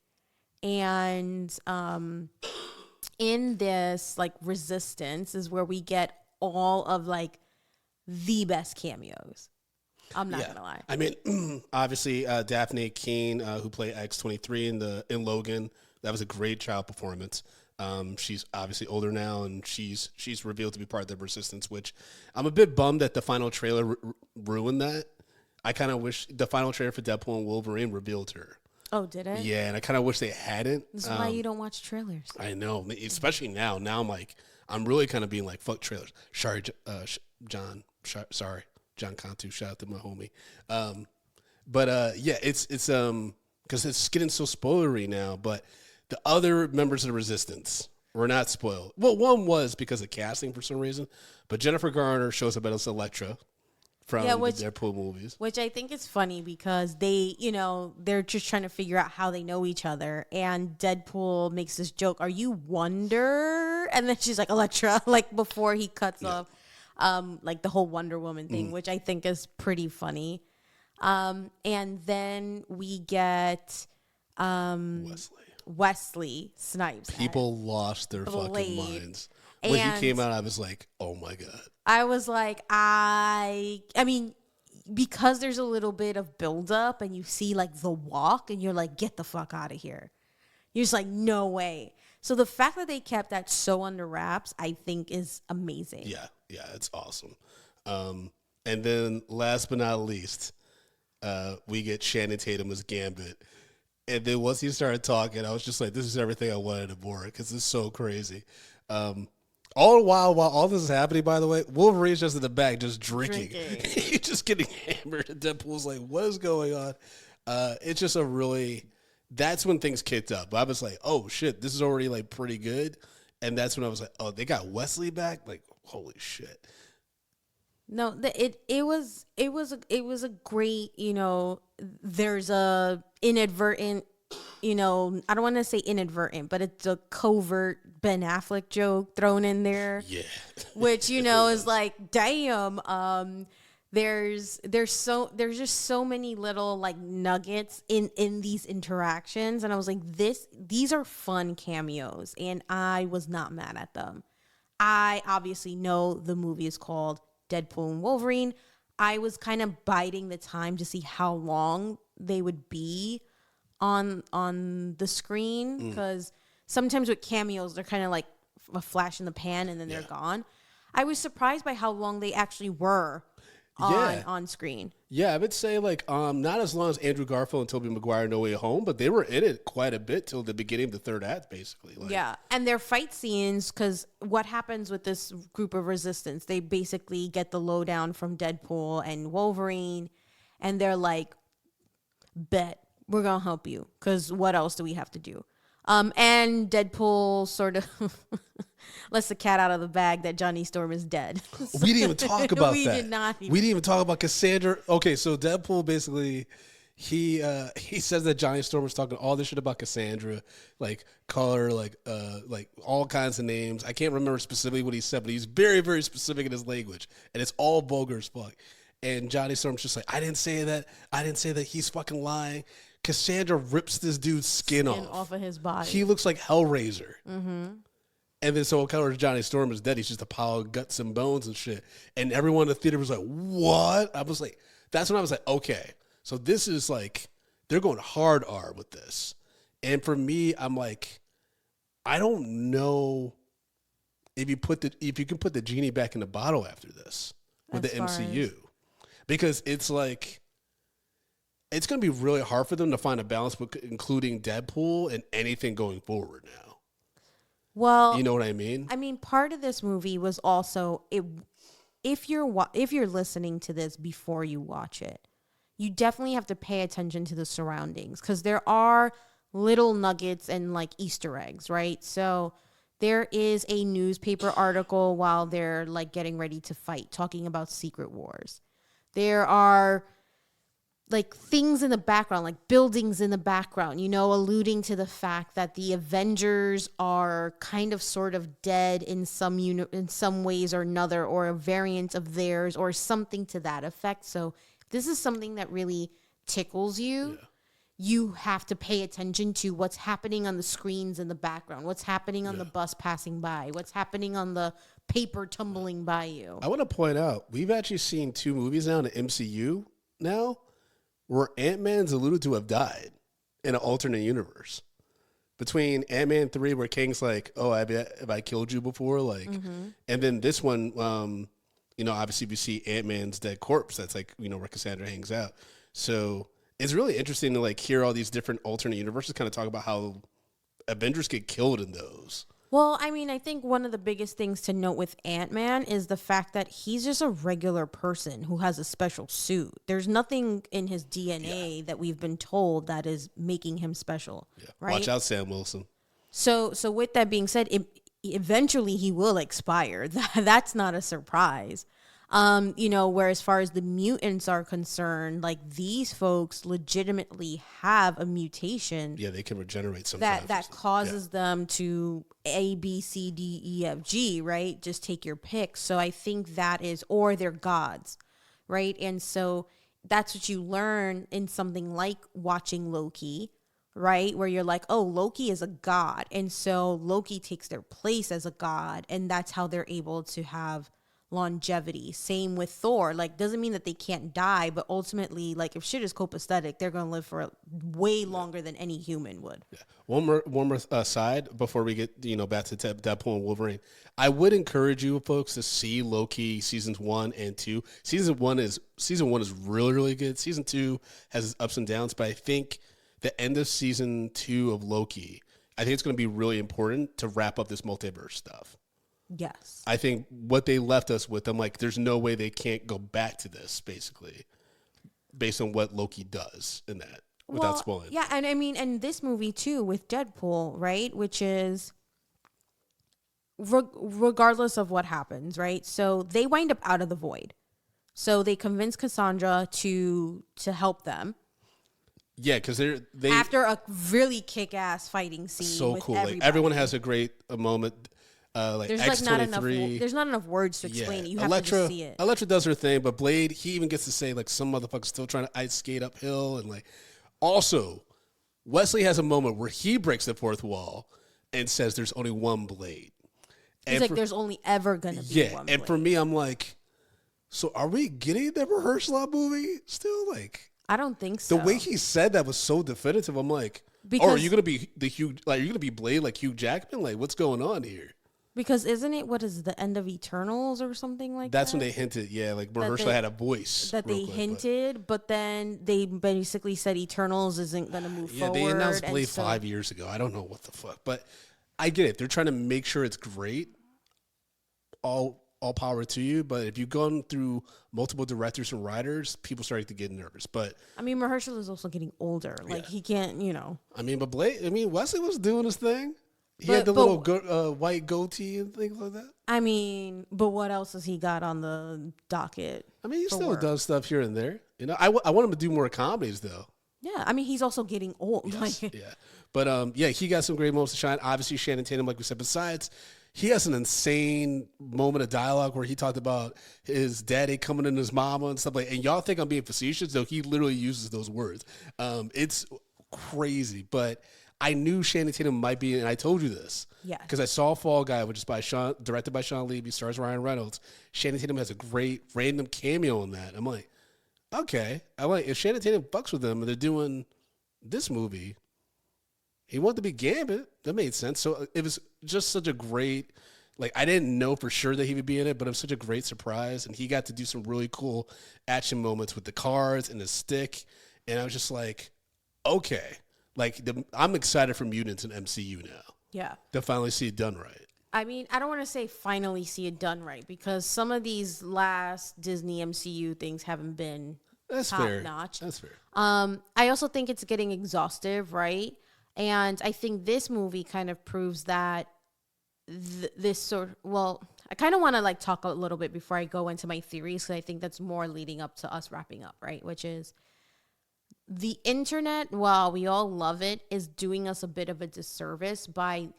And in this, like, resistance is where we get all of, like, the best cameos. I'm not gonna lie.
I mean, obviously, Daphne Keane, who played X-23 in Logan, that was a great child performance. She's obviously older now, and she's revealed to be part of the Resistance, which I'm a bit bummed that the final trailer ruined that. I kind of wish the final trailer for Deadpool and Wolverine revealed her.
Oh, did it?
Yeah, and I kind of wish they hadn't.
This is why you don't watch trailers.
I know, especially now. Now I'm really kind of being like, fuck trailers. Sorry, John. Sorry, John Cantu. Shout out to my homie. It's because it's getting so spoilery now. But the other members of the Resistance were not spoiled. Well, one was because of casting for some reason, but Jennifer Garner shows up as Elektra from the Deadpool movies.
Which I think is funny because they, they're just trying to figure out how they know each other. And Deadpool makes this joke, "Are you Wonder?" And then she's like, "Elektra," like before he cuts off like the whole Wonder Woman thing, which I think is pretty funny. And then we get Wesley Snipes.
People lost their fucking minds. When he came out, I was like, oh my God.
I was like, I mean, because there's a little bit of buildup and you see like the walk and you're like, get the fuck out of here. You're just like, no way. So the fact that they kept that so under wraps, I think is amazing.
Yeah, it's awesome. And then last but not least, we get Channing Tatum as Gambit. And then once he started talking, I was just like, this is everything I wanted and more because it's so crazy. All the while all this is happening, by the way, Wolverine's just in the back just drinking. He's just getting hammered. And Deadpool's like, what is going on? It's just that's when things kicked up. I was like, oh shit, this is already like pretty good. And that's when I was like, oh, they got Wesley back? Like, holy shit.
No, it was a great, there's a inadvertent, I don't want to say inadvertent, but it's a covert Ben Affleck joke thrown in there.
Yeah.
Which, is like, damn, there's just so many little like nuggets in these interactions. And I was like, these are fun cameos, and I was not mad at them. I obviously know the movie is called Deadpool and Wolverine. I was kind of biding the time to see how long they would be on the screen, because sometimes with cameos they're kind of like a flash in the pan and then they're gone. I was surprised by how long they actually were on screen.
Yeah, I would say like not as long as Andrew Garfield and Tobey Maguire No Way Home, but they were in it quite a bit till the beginning of the third act, basically.
And their fight scenes, because what happens with this group of resistance, they basically get the lowdown from Deadpool and Wolverine, and they're like, bet, we're gonna help you, because what else do we have to do? And Deadpool sort of lets the cat out of the bag that Johnny Storm is dead.
We didn't even talk about that.
We did not.
We didn't even talk about Cassandra. Okay, so Deadpool basically, he says that Johnny Storm was talking all this shit about Cassandra, like call her like all kinds of names. I can't remember specifically what he said, but he's very, very specific in his language, and it's all vulgar as fuck. And Johnny Storm's just like, I didn't say that. He's fucking lying. Cassandra rips this dude's skin off
of his body.
He looks like Hellraiser. Mm-hmm. And then so color Johnny Storm is dead. He's just a pile of guts and bones and shit. And everyone in the theater was like, what? I was like, that's when I was like, okay. So this is like, they're going hard R with this. And for me, I'm like, I don't know if you can put the genie back in the bottle after this with the MCU. Because it's like, it's going to be really hard for them to find a balance, with including Deadpool and anything going forward now.
Well,
You know what I mean?
I mean, part of this movie was also if you're listening to this before you watch it, you definitely have to pay attention to the surroundings, because there are little nuggets and like Easter eggs, right? So there is a newspaper article while they're like getting ready to fight, talking about Secret Wars. There are like things in the background, like buildings in the background, you know, alluding to the fact that the Avengers are kind of sort of dead in some ways or another, or a variant of theirs or something to that effect. So this is something that really tickles you. Yeah. You have to pay attention to what's happening on the screens in the background, what's happening on the bus passing by, what's happening on the paper tumbling by you.
I want to point out, we've actually seen 2 movies now in the MCU now where Ant-Man's alluded to have died in an alternate universe. Between Ant-Man 3, where King's like, oh, have I killed you before? Like, and then this one, you know, obviously we see Ant-Man's dead corpse. That's like, you know, where Cassandra hangs out. So it's really interesting to like hear all these different alternate universes kind of talk about how Avengers get killed in those.
Well, I mean, I think one of the biggest things to note with Ant-Man is the fact that he's just a regular person who has a special suit. There's nothing in his DNA that we've been told that is making him special. Yeah. Right?
Watch out, Sam Wilson.
So with that being said, eventually he will expire. That's not a surprise. You know, where as far as the mutants are concerned, like these folks legitimately have a mutation.
Yeah, they can regenerate sometimes.
That causes them to A, B, C, D, E, F, G, right? Just take your pick. So I think that is, or they're gods, right? And so that's what you learn in something like watching Loki, right? Where you're like, oh, Loki is a god. And so Loki takes their place as a god. And that's how they're able to have longevity. Same with Thor. Like, doesn't mean that they can't die, but ultimately, like, if shit is copacetic, they're gonna live for way longer than any human would.
Yeah. One more side before we get, you know, back to Deadpool and Wolverine. I would encourage you folks to see Loki seasons 1 and 2. Season one is really, really good. Season 2 has ups and downs, but I think the end of season 2 of Loki, I think it's going to be really important to wrap up this multiverse stuff.
Yes.
I think what they left us with, I'm like, there's no way they can't go back to this, basically, based on what Loki does in that, without spoiling.
Yeah, and I mean, and this movie, too, with Deadpool, right, which is, regardless of what happens, right, so they wind up out of the void. So they convince Cassandra to help them.
Yeah, because they
after a really kick-ass fighting scene
so
with
cool.
everybody.
Like, everyone has a great moment. Like
there's
X-23.
there's not enough words to explain it. You have to just see it.
Elektra does her thing, but Blade, he even gets to say, like, some motherfucker's still trying to ice skate uphill. And, like, also, Wesley has a moment where he breaks the fourth wall and says there's only one Blade.
He's like, there's only ever going to be one Blade.
And for me, I'm like, so are we getting the Mahershala movie still? Like,
I don't think so.
The way he said that was so definitive. I'm like, are you gonna be are you gonna be Blade like Hugh Jackman? Like, what's going on here?
Because isn't it, what is it, the end of Eternals or something like that?
That's when they hinted, yeah, like Mahershala had a voice.
That they hinted, but then they basically said Eternals isn't going to move forward.
Yeah, they announced Blade 5 years ago. I don't know what the fuck, but I get it. They're trying to make sure it's great. All power to you, but if you've gone through multiple directors and writers, people starting to get nervous. But
I mean, Mahershala is also getting older. Like, he can't, you know.
I mean, but Wesley was doing his thing. He had the little white goatee and things like that.
I mean, but what else has he got on the docket?
I mean, he still does stuff here and there. You know, I want him to do more comedies, though.
Yeah, I mean, he's also getting old.
Yes, yeah. But, he got some great moments to shine. Obviously, Channing Tatum, like we said. Besides, he has an insane moment of dialogue where he talked about his daddy coming in his mama and stuff like. And y'all think I'm being facetious, though he literally uses those words. It's crazy, but I knew Channing Tatum might be, and I told you this.
Yeah.
Because I saw Fall Guy, which is directed by Sean Levy, stars Ryan Reynolds. Channing Tatum has a great random cameo in that. I'm like, okay. If Channing Tatum fucks with them and they're doing this movie, he wanted to be Gambit. That made sense. So it was just such a great, like, I didn't know for sure that he would be in it, but it was such a great surprise. And he got to do some really cool action moments with the cards and the stick. and I was just like, okay, like I'm excited for mutants in MCU now.
Yeah.
To finally see it done right.
I mean, I don't want to say finally see it done right because some of these last Disney MCU things haven't been top notch.
That's fair.
I also think it's getting exhaustive, right? And I think this movie kind of proves that I kind of want to like talk a little bit before I go into my theories because I think that's more leading up to us wrapping up, right? Which is the internet, while we all love it, is doing us a bit of a disservice by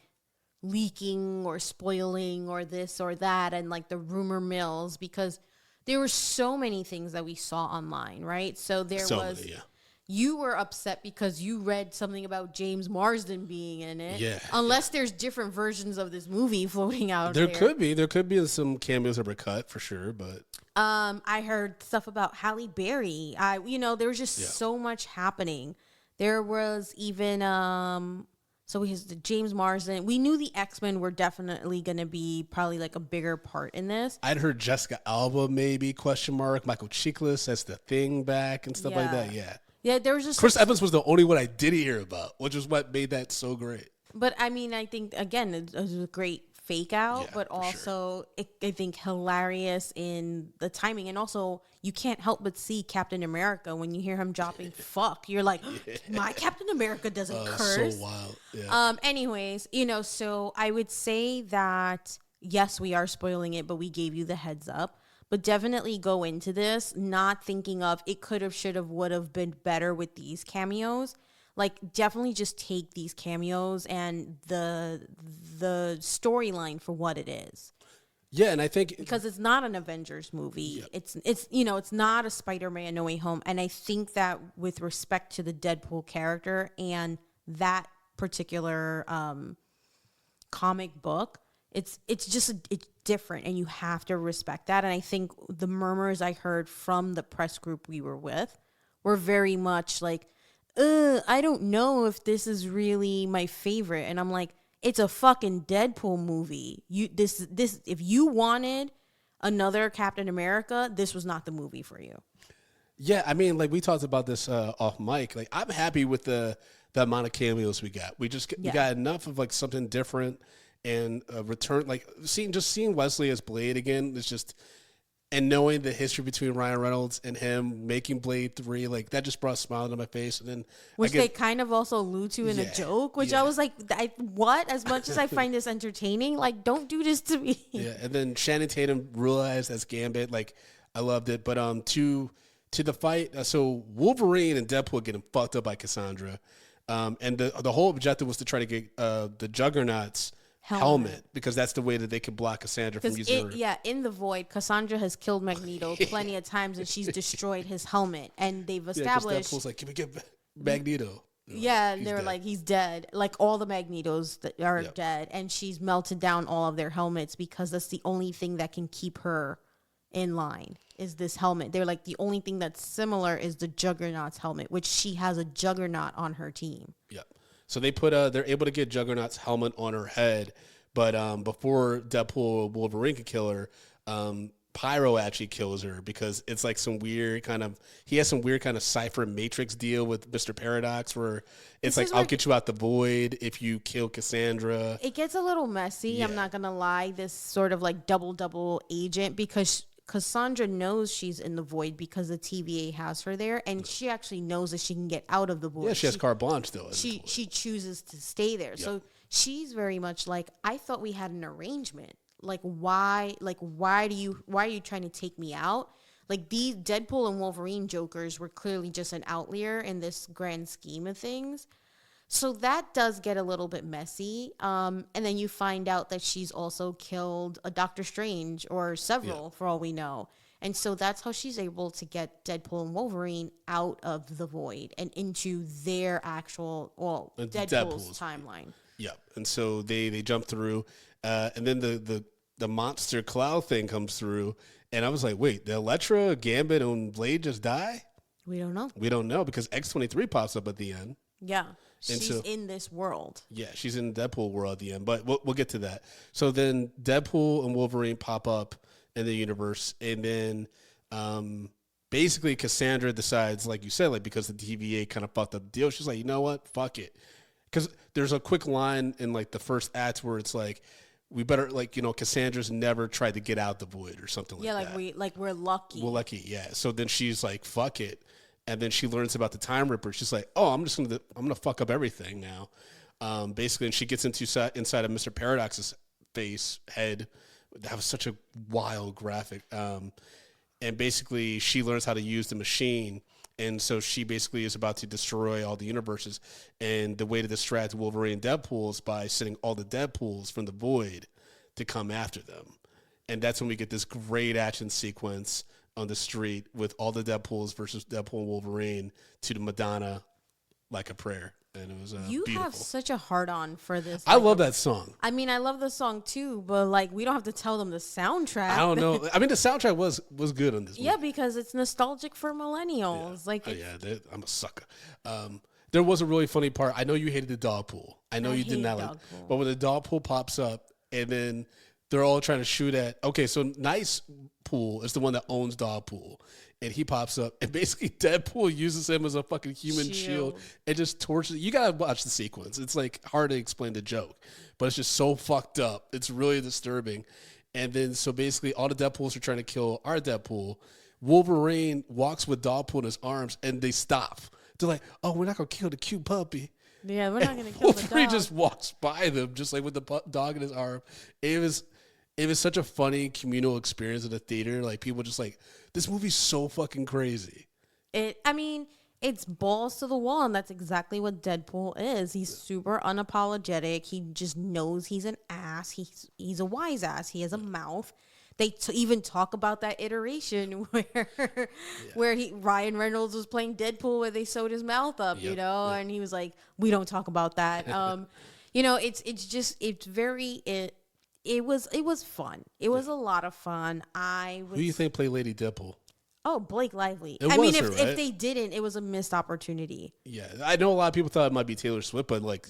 leaking or spoiling or this or that and like the rumor mills because there were so many things that we saw online, right? So you were upset because you read something about James Marsden being in it.
Yeah.
Unless there's different versions of this movie floating out there.
There could be some cameos that were cut for sure, but
I heard stuff about Halle Berry. There was just so much happening. There was even so we has the James Marsden. We knew the X-Men were definitely going to be probably like a bigger part in this.
I'd heard Jessica Alba maybe ? Michael Chiklis as the Thing back and stuff like that. Yeah.
Yeah, there was just
Chris Evans was the only one I didn't hear about, which is what made that so great.
But I mean, I think again it was a great fake out, but also I think hilarious in the timing, and also you can't help but see Captain America when you hear him dropping "fuck." You're like, my Captain America doesn't curse.
So wild. Yeah.
Anyways, so I would say that yes, we are spoiling it, but we gave you the heads up. But definitely go into this not thinking of it could have, should have, would have been better with these cameos. Like, definitely just take these cameos and the storyline for what it is.
Yeah, and I think
because it's not an Avengers movie. Yep. It's not a Spider-Man No Way Home. And I think that with respect to the Deadpool character and that particular comic book, it's different, and you have to respect that. And I think the murmurs I heard from the press group we were with were very much like, I don't know if this is really my favorite. And I'm like, it's a fucking Deadpool movie. This if you wanted another Captain America, this was not the movie for you.
Yeah, I mean, like we talked about this off mic. Like, I'm happy with the amount of cameos we got. We got enough of like something different. And return, like seeing Wesley as Blade again is just, and knowing the history between Ryan Reynolds and him making Blade 3, like that just brought a smile to my face. And then
they kind of also allude to in a joke, which I was like, what? As much as I find this entertaining, like don't do this to me.
Yeah, and then Channing Tatum realized as Gambit, like I loved it. But to the fight, so Wolverine and Deadpool getting fucked up by Cassandra, and the whole objective was to try to get the Juggernaut's helmet, because that's the way that they could block Cassandra from using her.
Yeah, in the Void, Cassandra has killed Magneto plenty of times, and she's destroyed his helmet. And they've established...
Deadpool's like, can we get Magneto?
And they're like, he's dead. Like, all the Magnetos that are dead. And she's melted down all of their helmets because that's the only thing that can keep her in line, is this helmet. They're like, the only thing that's similar is the Juggernaut's helmet, which she has a Juggernaut on her team.
Yep. So they they're able to get Juggernaut's helmet on her head, but before Deadpool or Wolverine could kill her, Pyro actually kills her because it's like he has some weird kind of Cypher Matrix deal with Mr. Paradox where it's like, I'll get you out the void if you kill Cassandra.
It gets a little messy. I'm not going to lie. This sort of like double agent, because Cassandra knows she's in the void because the TVA has her there, and she actually knows that she can get out of the void.
Yeah, she has carte blanche still.
She chooses to stay there. Yep. So she's very much like, I thought we had an arrangement. Why are you trying to take me out? Like, these Deadpool and Wolverine Jokers were clearly just an outlier in this grand scheme of things. So that does get a little bit messy. And then you find out that she's also killed a Doctor Strange, or several, for all we know. And so that's how she's able to get Deadpool and Wolverine out of the void and into their actual, Deadpool's timeline.
Yep. And so they jump through. And then the monster cloud thing comes through. And I was like, wait, the Elektra, Gambit, and Blade just die?
We don't know.
We don't know, because X-23 pops up at the end.
Yeah. She's in this world.
Yeah, she's in the Deadpool world at the end, but we'll get to that. So then Deadpool and Wolverine pop up in the universe, and then basically Cassandra decides, like you said, like because the TVA kind of fucked up the deal, she's like, you know what, fuck it. Because there's a quick line in like the first act where it's like, we better, like, you know, Cassandra's never tried to get out the void or something like that.
Yeah, we're lucky.
We're lucky, yeah. So then she's like, fuck it. And then she learns about the Time Ripper. She's like, oh, I'm gonna fuck up everything now. Basically, and she gets inside of Mr. Paradox's head. That was such a wild graphic. And basically, she learns how to use the machine. And so she basically is about to destroy all the universes. And the way to distract Wolverine and Deadpool is by sending all the Deadpools from the void to come after them. And that's when we get this great action sequence on the street with all the Deadpools versus Deadpool and Wolverine to the Madonna Like a Prayer. And it was
you
beautiful.
have such a hard-on for this.
I love that song.
I mean, I love the song too, but like we don't have to tell them the soundtrack.
I don't know. I mean, the soundtrack was good on this movie.
Yeah, because it's nostalgic for millennials.
I'm a sucker. There was a really funny part. I know you hated the dog pool. I know you did not like, but when the dog pool pops up and then they're all trying to shoot at. Okay, so Nice Pool is the one that owns dog pool. And he pops up, and basically Deadpool uses him as a fucking human shield and just tortures. You gotta watch the sequence. It's like hard to explain the joke, but it's just so fucked up. It's really disturbing. And then so basically all the Deadpools are trying to kill our Deadpool. Wolverine walks with Deadpool in his arms, and they stop. They're like, "Oh, we're not gonna kill the cute puppy."
Yeah, we're not gonna kill the dog.
Wolverine just walks by them, just like with the dog in his arm. It was such a funny communal experience in the theater. Like people just like, this movie's so fucking crazy.
It's balls to the wall, and that's exactly what Deadpool is. He's super unapologetic. He just knows he's an ass. He's a wise ass. He has a mouth. They even talk about that iteration where Ryan Reynolds was playing Deadpool, where they sewed his mouth up, and he was like, "We don't talk about that." It was fun. It was a lot of fun.
Who do you think played Lady Deadpool?
Oh, Blake Lively. If they didn't, it was a missed opportunity.
Yeah, I know a lot of people thought it might be Taylor Swift, but like,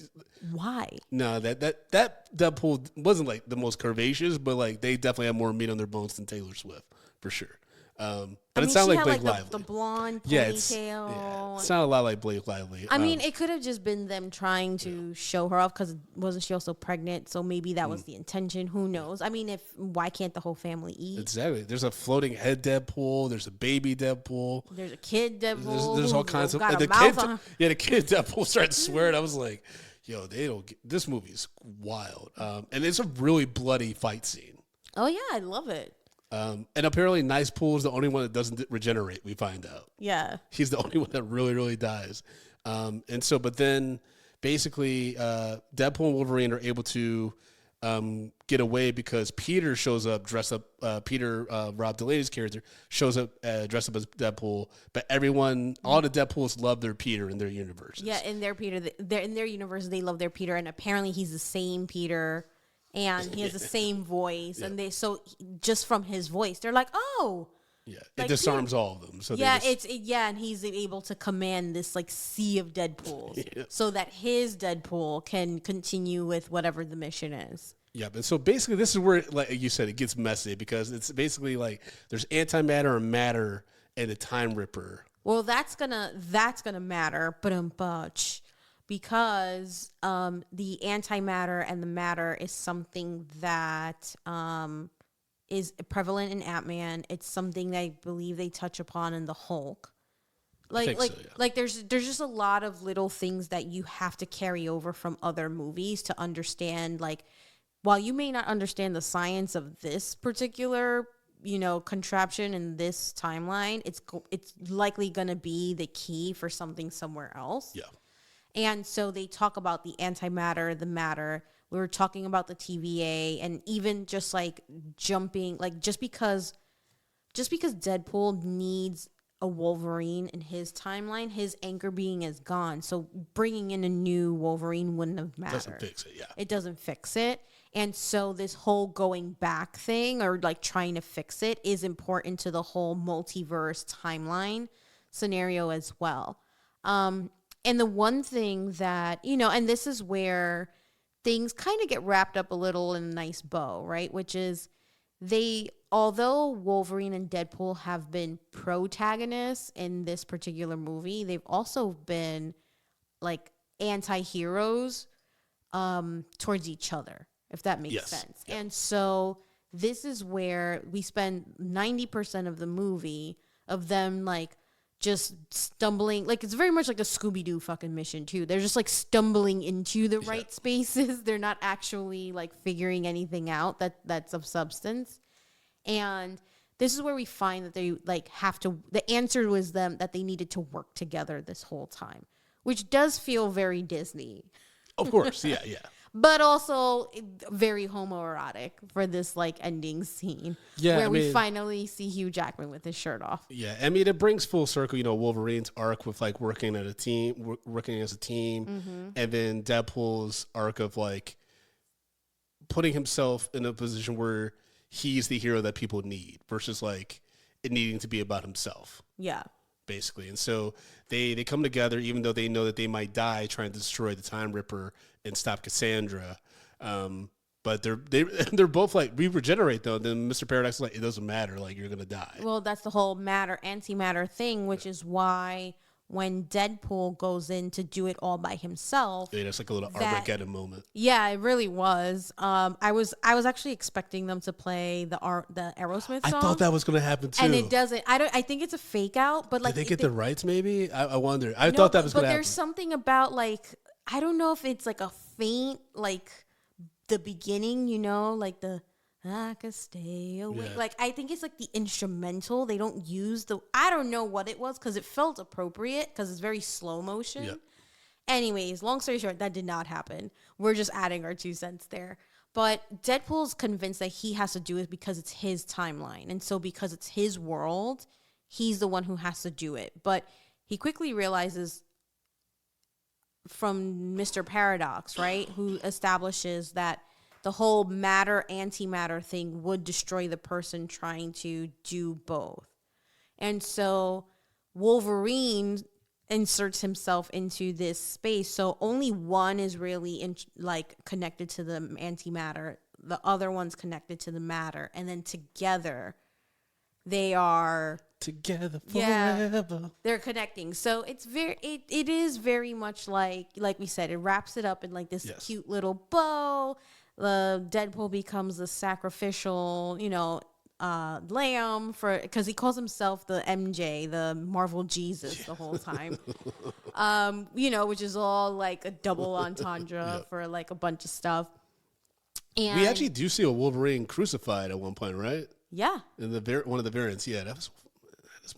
why?
No, that Deadpool wasn't like the most curvaceous, but like they definitely have more meat on their bones than Taylor Swift for sure. But it sounded like Blake Lively.
The blonde ponytail.
It sounded a lot like Blake Lively.
It could have just been them trying to show her off because wasn't she also pregnant? So maybe that was the intention. Who knows? I mean, why can't the whole family eat?
Exactly. There's a floating head Deadpool. There's a baby Deadpool.
There's a kid Deadpool.
There's all kinds of the kid Deadpool started swearing. I was like, yo, they don't get, this movie's wild. And it's a really bloody fight scene.
Oh yeah, I love it.
And apparently Nice Pool is the only one that doesn't regenerate, we find out.
Yeah.
He's the only one that really, really dies. But then basically Deadpool and Wolverine are able to get away because Peter shows up dressed up, Rob Delaney's character, shows up dressed up as Deadpool, but all the Deadpools love their Peter in their universes.
Yeah, in their universe, they love their Peter, and apparently he's the same Peter. And he has the same voice, and just from his voice, they're like, "Oh,
yeah." It disarms all of them. So
and he's able to command this like sea of Deadpools, so that his Deadpool can continue with whatever the mission is.
Yeah, but so basically, this is where, like you said, it gets messy because it's basically like there's antimatter and matter and the Time Ripper.
Well, that's gonna matter, but because the antimatter and the matter is something that is prevalent in Ant-Man. It's something that I believe they touch upon in the Hulk. There's just a lot of little things that you have to carry over from other movies to understand. Like, while you may not understand the science of this particular contraption in this timeline, it's likely going to be the key for something somewhere else.
Yeah.
And so they talk about the antimatter, the matter. We were talking about the TVA, and even just like jumping, like just because Deadpool needs a Wolverine in his timeline, his anchor being is gone. So bringing in a new Wolverine wouldn't have mattered.
Doesn't fix it, yeah.
It doesn't fix it. And so this whole going back thing, or like trying to fix it, is important to the whole multiverse timeline scenario as well. And the one thing that, and this is where things kind of get wrapped up a little in a nice bow, right? Which is although Wolverine and Deadpool have been protagonists in this particular movie, they've also been like anti-heroes towards each other, if that makes sense. Yeah. And so this is where we spend 90% of the movie of them like just stumbling, like it's very much like a Scooby-Doo fucking mission too. They're just like stumbling into the right spaces. They're not actually like figuring anything out that's of substance. And this is where we find that they like have to, the answer was them that they needed to work together this whole time, which does feel very Disney.
Of course, yeah.
But also very homoerotic for this like ending scene where we finally see Hugh Jackman with his shirt off.
Yeah, I mean, it brings full circle, Wolverine's arc with like working as a team, and then Deadpool's arc of like putting himself in a position where he's the hero that people need versus like it needing to be about himself.
Yeah. Basically.
And so they come together even though they know that they might die trying to destroy the Time Ripper and stop Cassandra. But they're both like, we regenerate though. Then Mr. Paradox is like, it doesn't matter. Like, you're going to die.
Well, that's the whole matter, antimatter thing, which is why when Deadpool goes in to do it all by himself.
Yeah, it's like a little Armageddon moment.
Yeah, it really was. I was actually expecting them to play the Aerosmith song.
I thought that was going to happen too.
And it doesn't. I think it's a fake out, but like
did they get the rights maybe? I wonder. I thought that was going to happen. But
there's something about like, I don't know if it's like a faint, like the beginning, like the I could stay away. Yeah. Like, I think it's like the instrumental. They don't use I don't know what it was because it felt appropriate because it's very slow motion. Yep. Anyways, long story short, that did not happen. We're just adding our 2 cents there. But Deadpool's convinced that he has to do it because it's his timeline. And so because it's his world, he's the one who has to do it. But he quickly realizes from Mr. Paradox, right, who establishes that the whole matter antimatter thing would destroy the person trying to do both. And so Wolverine inserts himself into this space. So only one is really connected to the antimatter. The other one's connected to the matter. And then together they are
together forever.
Yeah, they're connecting. So it's it is very much like we said, it wraps it up in like this cute little bow. Deadpool becomes the sacrificial, lamb because he calls himself the MJ, the Marvel Jesus, the whole time. Which is all like a double entendre for like a bunch of stuff. And
we actually do see a Wolverine crucified at one point, right?
Yeah.
In one of the variants, this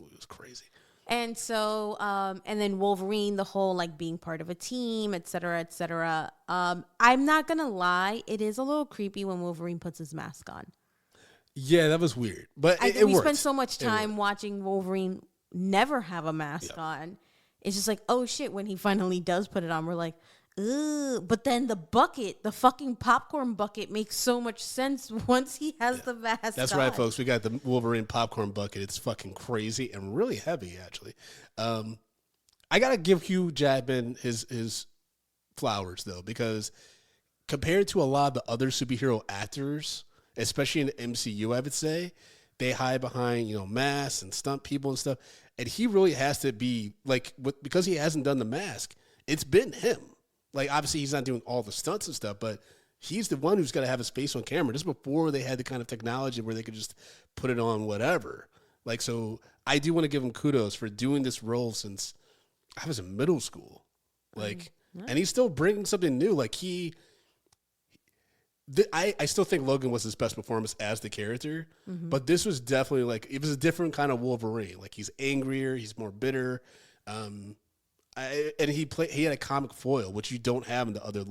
movie was crazy.
And so, and then Wolverine, the whole like being part of a team, et cetera, et cetera. I'm not going to lie. It is a little creepy when Wolverine puts his mask on.
Yeah, that was weird. But
I think we
worked.
spent so much time watching Wolverine never have a mask on. It's just like, oh shit, when he finally does put it on, we're like, ugh. But then the fucking popcorn bucket makes so much sense once he has the mask
That's
on.
right, folks. We got the Wolverine popcorn bucket. It's fucking crazy and really heavy, actually. I got to give Hugh Jackman his flowers, though, because compared to a lot of the other superhero actors, especially in the MCU, I would say, they hide behind, masks and stunt people and stuff. And he really has to be, like, because he hasn't done the mask, it's been him. Like, obviously, he's not doing all the stunts and stuff, but he's the one who's got to have his face on camera. Just before they had the kind of technology where they could just put it on whatever. Like, so I do want to give him kudos for doing this role since I was in middle school. Like, and he's still bringing something new. Like, I still think Logan was his best performance as the character, but this was definitely like, it was a different kind of Wolverine. Like, he's angrier, he's more bitter. And he had a comic foil, which you don't have in the other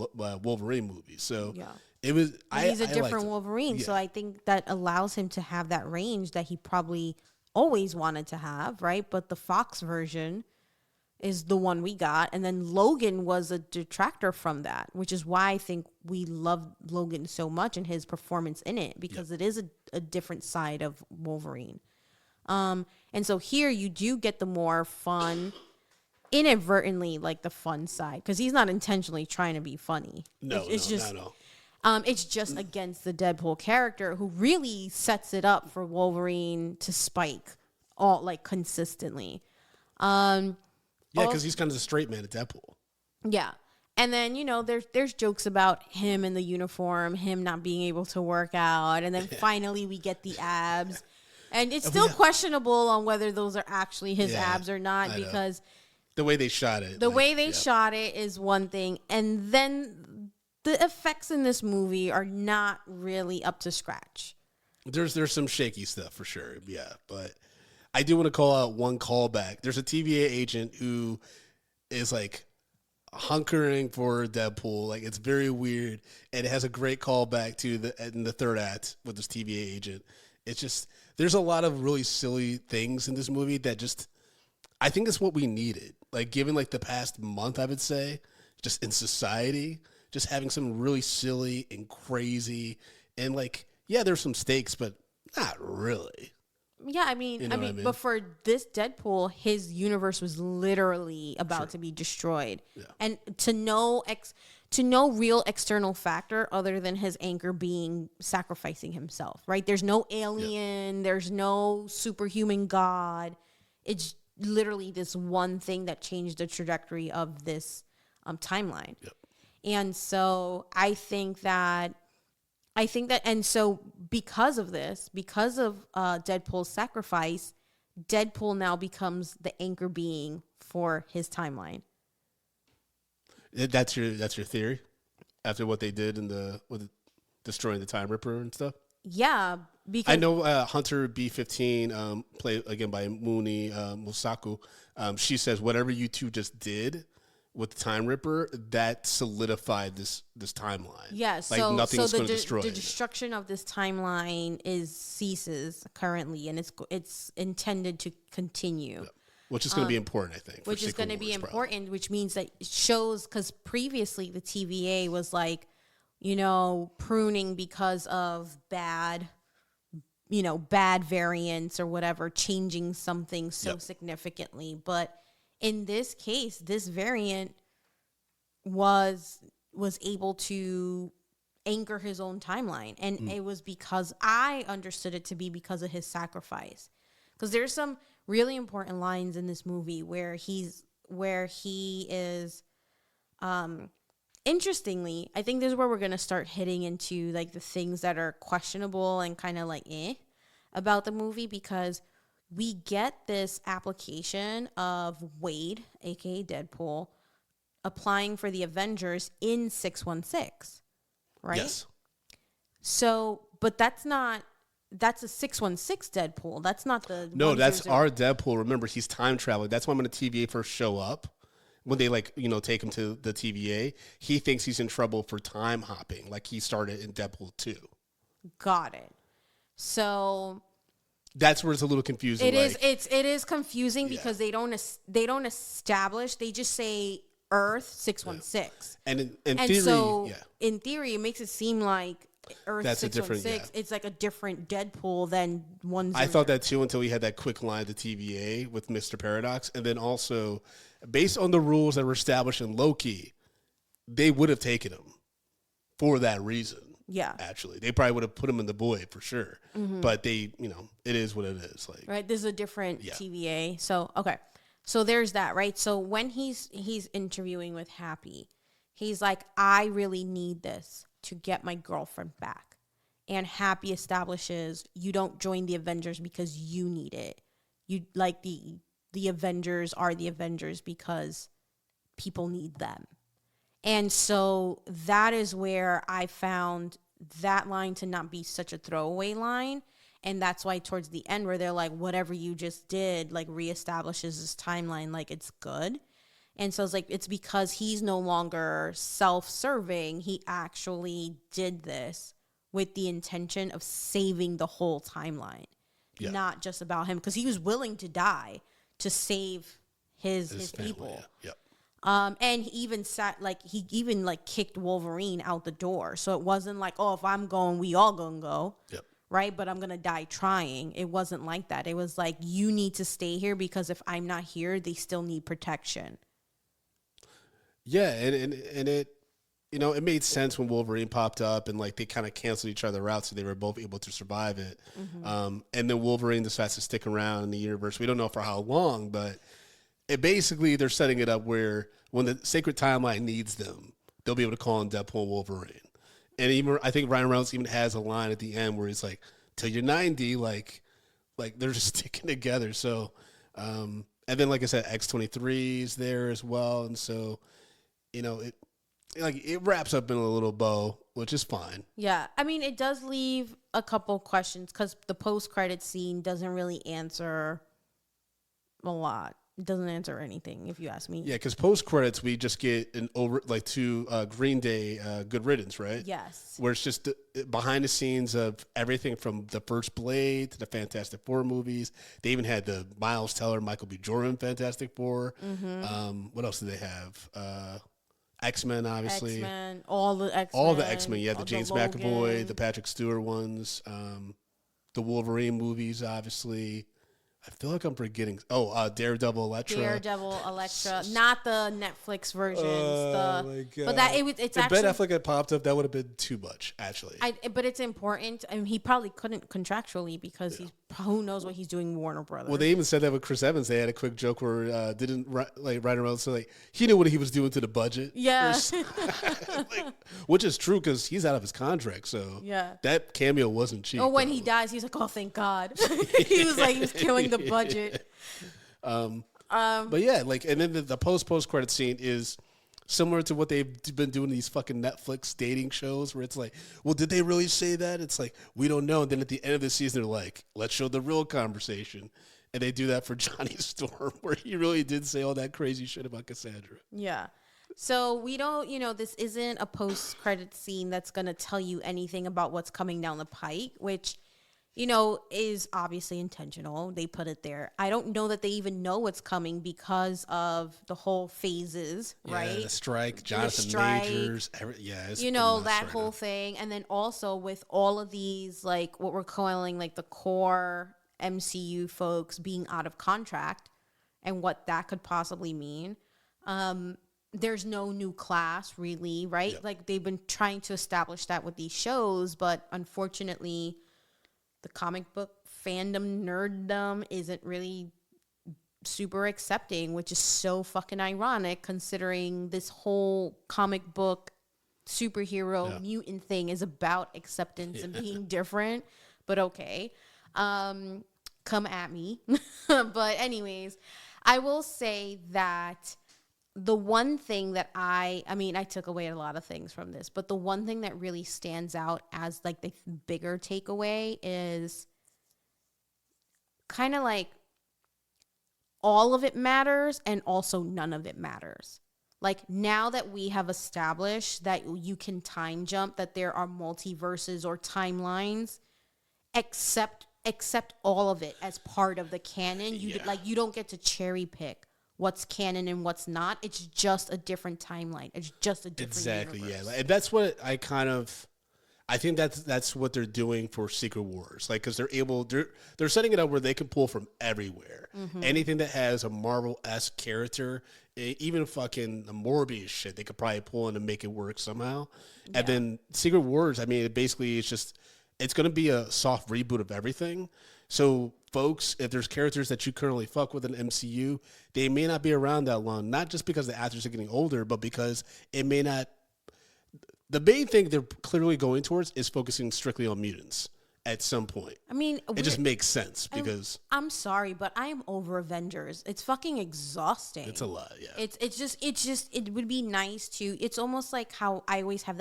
Wolverine movies. So it was.
He's a different Wolverine, so I think that allows him to have that range that he probably always wanted to have, right? But the Fox version is the one we got, and then Logan was a detractor from that, which is why I think we love Logan so much and his performance in it, because it is a different side of Wolverine. And so here you do get the more fun. Inadvertently, like the fun side, because he's not intentionally trying to be funny.
No,
it's just.
not at all.
It's just against the Deadpool character, who really sets it up for Wolverine to spike all like consistently.
Yeah, because he's kind of the straight man at Deadpool.
Yeah. And then, there's jokes about him in the uniform, him not being able to work out. And then finally we get the abs. And it's still questionable on whether those are actually his abs or not, because
the way they shot it.
The way they shot it is one thing. And then the effects in this movie are not really up to scratch.
There's some shaky stuff for sure. Yeah. But I do want to call out one callback. There's a TVA agent who is like hunkering for Deadpool. Like, it's very weird, and it has a great callback to in the third act with this TVA agent. It's just, there's a lot of really silly things in this movie that just, I think it's what we needed. Like, given like the past month, I would say, just in society, just having some really silly and crazy, and like, yeah, there's some stakes, but not really.
Yeah, I mean, but for this Deadpool, his universe was literally about to be destroyed, and to no real external factor other than his anchor being sacrificing himself. Right? There's no alien. There's no superhuman god. It's literally this one thing that changed the trajectory of this timeline. Yep. And so I think that, and so because of this, because of Deadpool's sacrifice, Deadpool now becomes the anchor being for his timeline.
That's your theory, after what they did with destroying the Time Ripper and stuff.
Yeah, because
I know Hunter B-15, played again by Muni Musaku. She says whatever you two just did with the Time Ripper, that solidified this timeline.
Yeah,
like nothing's going to destroy
the destruction of this timeline ceases currently, and it's intended to continue.
Yeah. Which is going to be important, I think.
Which is going to be important, which means that it shows, because previously the TVA was like, pruning because of bad variants or whatever, changing something so significantly. But in this case, this variant was able to anchor his own timeline. And it was because I understood it to be because of his sacrifice. Because there's some really important lines in this movie where he is, interestingly, I think this is where we're going to start hitting into like the things that are questionable and kind of like about the movie, because we get this application of Wade, aka Deadpool, applying for the Avengers in 616, right?
Yes.
So, but that's a 616 Deadpool. That's not the...
No, that's our Deadpool. Remember, he's time traveling. That's why when the TVA first show up, when they take him to the TVA, he thinks he's in trouble for time hopping, like he started in Deadpool 2.
Got it. So...
That's where it's a little confusing.
It is confusing because they don't establish. They just say Earth 616.
And
in theory, it makes it seem like Earth 616. It's like a different Deadpool than 1.
I thought that too until we had that quick line at the TVA with Mr. Paradox, and then also based on the rules that were established in Loki, they would have taken him for that reason.
Yeah.
Actually, they probably would have put him in the Void for sure. Mm-hmm. But they, it is what it is. Like,
right. This is a different TVA. So, okay. So there's that, right? So when he's interviewing with Happy, he's like, I really need this to get my girlfriend back. And Happy establishes you don't join the Avengers because you need it. You like the Avengers are the Avengers because people need them. And so that is where I found that line to not be such a throwaway line. And that's why towards the end where they're like, whatever you just did, like reestablishes this timeline, like it's good. And so it's like, it's because he's no longer self-serving. He actually did this with the intention of saving the whole timeline, not just about him. Because he was willing to die to save his people.
Yeah.
And he even kicked Wolverine out the door. So it wasn't like, oh, if I'm going, we all gonna go.
Yep.
Right? But I'm gonna die trying. It wasn't like that. It was like, you need to stay here because if I'm not here, they still need protection.
Yeah, and it made sense when Wolverine popped up and like they kind of canceled each other out, so they were both able to survive it. And then Wolverine decides to stick around in the universe. We don't know for how long, but they're setting it up where when the sacred timeline needs them, they'll be able to call in Deadpool and Wolverine. And even I think Ryan Reynolds even has a line at the end where he's like, "Till you're 90, like they're just sticking together." So, and then like I said, X-23 is there as well, and so it wraps up in a little bow, which is fine.
Yeah, I mean, it does leave a couple questions because the post-credit scene doesn't really answer a lot. It doesn't answer anything, if you ask me.
Yeah, because post credits we just get to Green Day, Good Riddance, right?
Yes.
Where it's just behind the scenes of everything from the first Blade to the Fantastic Four movies. They even had the Miles Teller, Michael B. Jordan Fantastic Four. What else do they have? X-Men, obviously.
X-Men, all the X-Men.
All the X-Men, yeah. The James
Logan.
McAvoy, the Patrick Stewart ones, the Wolverine movies, obviously. I feel like I'm forgetting. Daredevil, Elektra.
Not the Netflix versions.
My God.
But it's
if
actually.
Ben Affleck had popped up, that would have been too much, actually.
But it's important. I mean, he probably couldn't contractually because who knows what he's doing in Warner Brothers.
Well, they even said that with Chris Evans. They had a quick joke where Ryan Reynolds said like he knew what he was doing to the budget.
Yeah,
which is true because he's out of his contract. So that cameo wasn't cheap.
Oh, when he dies, he's like, "Oh, thank God." he was killing the budget.
But yeah, and then the post credit scene is similar to what they've been doing these fucking Netflix dating shows where it's like, well, did they really say that? It's like, we don't know. And then at the end of the season, they're like, let's show the real conversation. And they do that for Johnny Storm where he really did say all that crazy shit about Cassandra.
Yeah. So we don't, this isn't a post-credit scene that's going to tell you anything about what's coming down the pike, which, is obviously intentional. They put it there. I don't know that they even know what's coming because of the whole phases, right?
The strike, Jonathan Majors,
that whole thing. And then also with all of these, like what we're calling like the core MCU folks being out of contract and what that could possibly mean. There's no new class really, right? Yep. Like they've been trying to establish that with these shows, but unfortunately the comic book fandom nerddom isn't really super accepting, which is so fucking ironic considering this whole comic book superhero mutant thing is about acceptance and being different, but okay. Come at me. But anyways, I will say that the one thing that I took away a lot of things from this, but the one thing that really stands out as like the bigger takeaway is kind of like all of it matters and also none of it matters. Like now that we have established that you can time jump, that there are multiverses or timelines, accept all of it as part of the canon. You don't get to cherry pick what's canon and what's not. It's just a different timeline. It's just a different universe.
And that's what I think that's what they're doing for Secret Wars. Like, because they're setting it up where they can pull from everywhere. Mm-hmm. Anything that has a Marvel-esque character, even fucking the Morbius shit, they could probably pull in and make it work somehow. Yeah. And then Secret Wars, it's going to be a soft reboot of everything. So, folks, if there's characters that you currently fuck with in MCU, they may not be around that long. Not just because the actors are getting older, but because it may not. The main thing they're clearly going towards is focusing strictly on mutants at some point.
I mean,
it just makes sense because
I'm sorry, but I am over Avengers. It's fucking exhausting.
It's a lot, yeah.
It's just it would be nice to. It's almost like how I always have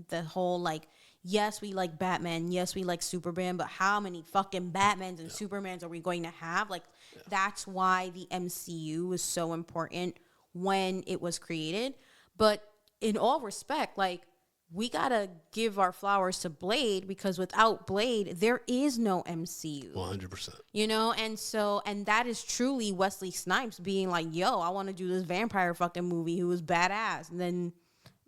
the whole like. Yes, we like Batman. Yes, we like Superman. But how many fucking Batmans and Supermans are we going to have? Like, that's why the MCU was so important when it was created. But in all respect, like, we got to give our flowers to Blade because without Blade, there is no MCU.
100%.
And that is truly Wesley Snipes being like, yo, I want to do this vampire fucking movie who is badass. And then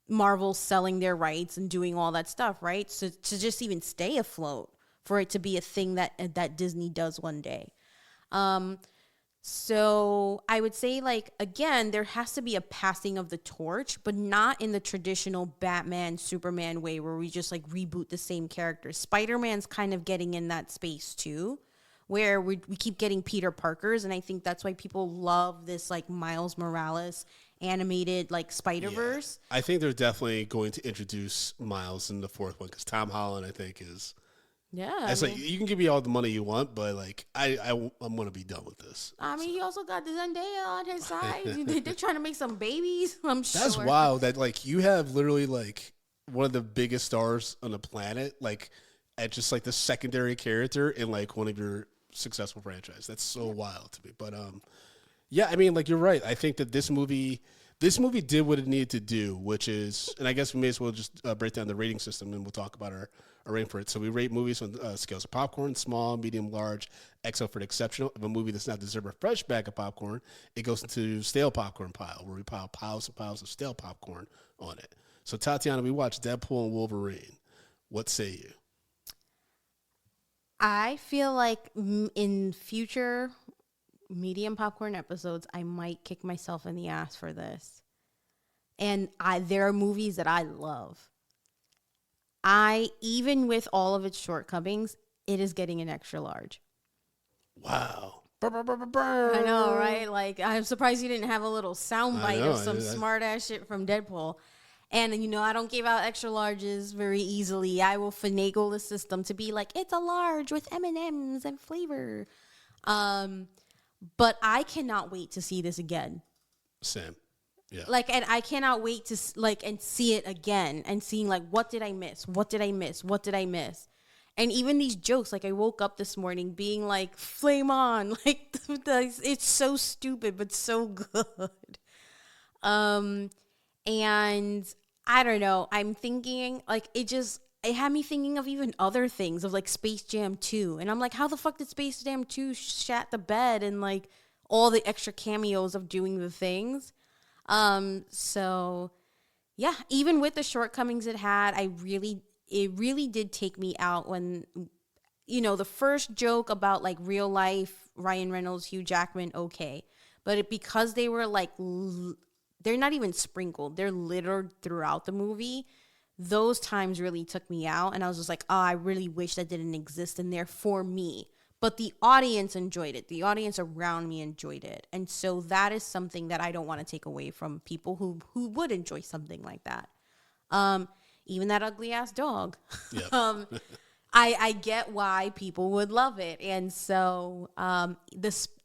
Marvel selling their rights and doing all that stuff, right? So to just even stay afloat, for it to be a thing that Disney does one day. So I would say, like, again, there has to be a passing of the torch, but not in the traditional Batman, Superman way where we just like reboot the same characters. Spider-Man's kind of getting in that space too, where we keep getting Peter Parkers. And I think that's why people love this like Miles Morales animated like Spider-Verse.
I think they're definitely going to introduce Miles in the fourth one because Tom Holland, I think, is.
Yeah.
It's like you can give me all the money you want, but like I'm gonna be done with this.
I mean, he also got the Zendaya on his side. They're trying to make some babies. I'm sure.
That's wild. That like you have literally like one of the biggest stars on the planet, like at just like the secondary character in like one of your successful franchise. That's so wild to me. But yeah, I mean, like you're right. I think that this movie did what it needed to do, which is, and I guess we may as well just break down the rating system and we'll talk about our rating for it. So we rate movies on scales of popcorn, small, medium, large, XO for the exceptional. If a movie does not deserve a fresh bag of popcorn, it goes into stale popcorn pile, where we pile piles and piles of stale popcorn on it. So Tatiana, we watched Deadpool and Wolverine. What say you?
I feel like in future medium popcorn episodes, I might kick myself in the ass for this. And there are movies that I love. Even with all of its shortcomings, it is getting an extra large.
Wow.
I know, right? Like, I'm surprised you didn't have a little soundbite of some smart ass shit from Deadpool. And, I don't give out extra larges very easily. I will finagle the system to be like, it's a large with M&Ms and flavor. But I cannot wait to see this again.
Same. Yeah.
Like, and I cannot wait to and see it again and seeing like, what did I miss? What did I miss? What did I miss? And even these jokes, like I woke up this morning being like, flame on. Like, it's so stupid, but so good. And I don't know. I'm thinking like, it had me thinking of even other things of like Space Jam 2. And I'm like, how the fuck did Space Jam 2 shat the bed and like all the extra cameos of doing the things? So yeah, even with the shortcomings it had, it really did take me out when, the first joke about like real life, Ryan Reynolds, Hugh Jackman, okay. But because they were like, they're not even sprinkled, they're littered throughout the movie. Those times really took me out. And I was just like, oh, I really wish that didn't exist in there for me. But the audience enjoyed it. The audience around me enjoyed it. And so that is something that I don't want to take away from people who would enjoy something like that. Even that ugly ass dog. Yep. I get why people would love it. And so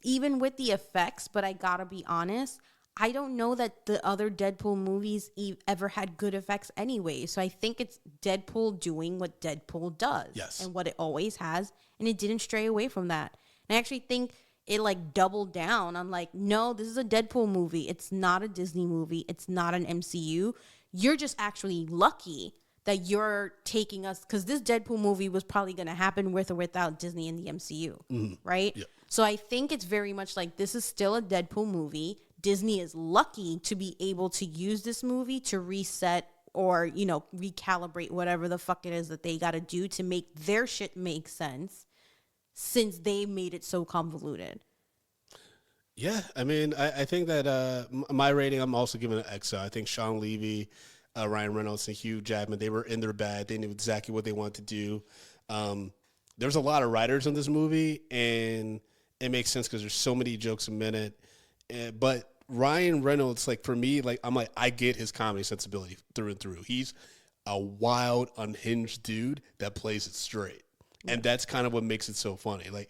even with the effects, but I gotta be honest, I don't know that the other Deadpool movies ever had good effects anyway. So I think it's Deadpool doing what Deadpool does.
Yes.
And what it always has. And it didn't stray away from that. And I actually think it like doubled down on like, no, this is a Deadpool movie. It's not a Disney movie. It's not an MCU. You're just actually lucky that you're taking us, because this Deadpool movie was probably going to happen with or without Disney in the MCU, right? Yep. So I think it's very much like this is still a Deadpool movie. Disney is lucky to be able to use this movie to reset or, recalibrate whatever the fuck it is that they got to do to make their shit make sense, since they made it so convoluted.
Yeah, I mean, I think that my rating, I'm also giving an XO. I think Sean Levy, Ryan Reynolds, and Hugh Jackman, they were in their bag. They knew exactly what they wanted to do. There's a lot of writers in this movie, and it makes sense because there's so many jokes a minute. But Ryan Reynolds, like for me, like I'm like, I get his comedy sensibility through and through. He's a wild, unhinged dude that plays it straight. And that's kind of what makes it so funny. Like,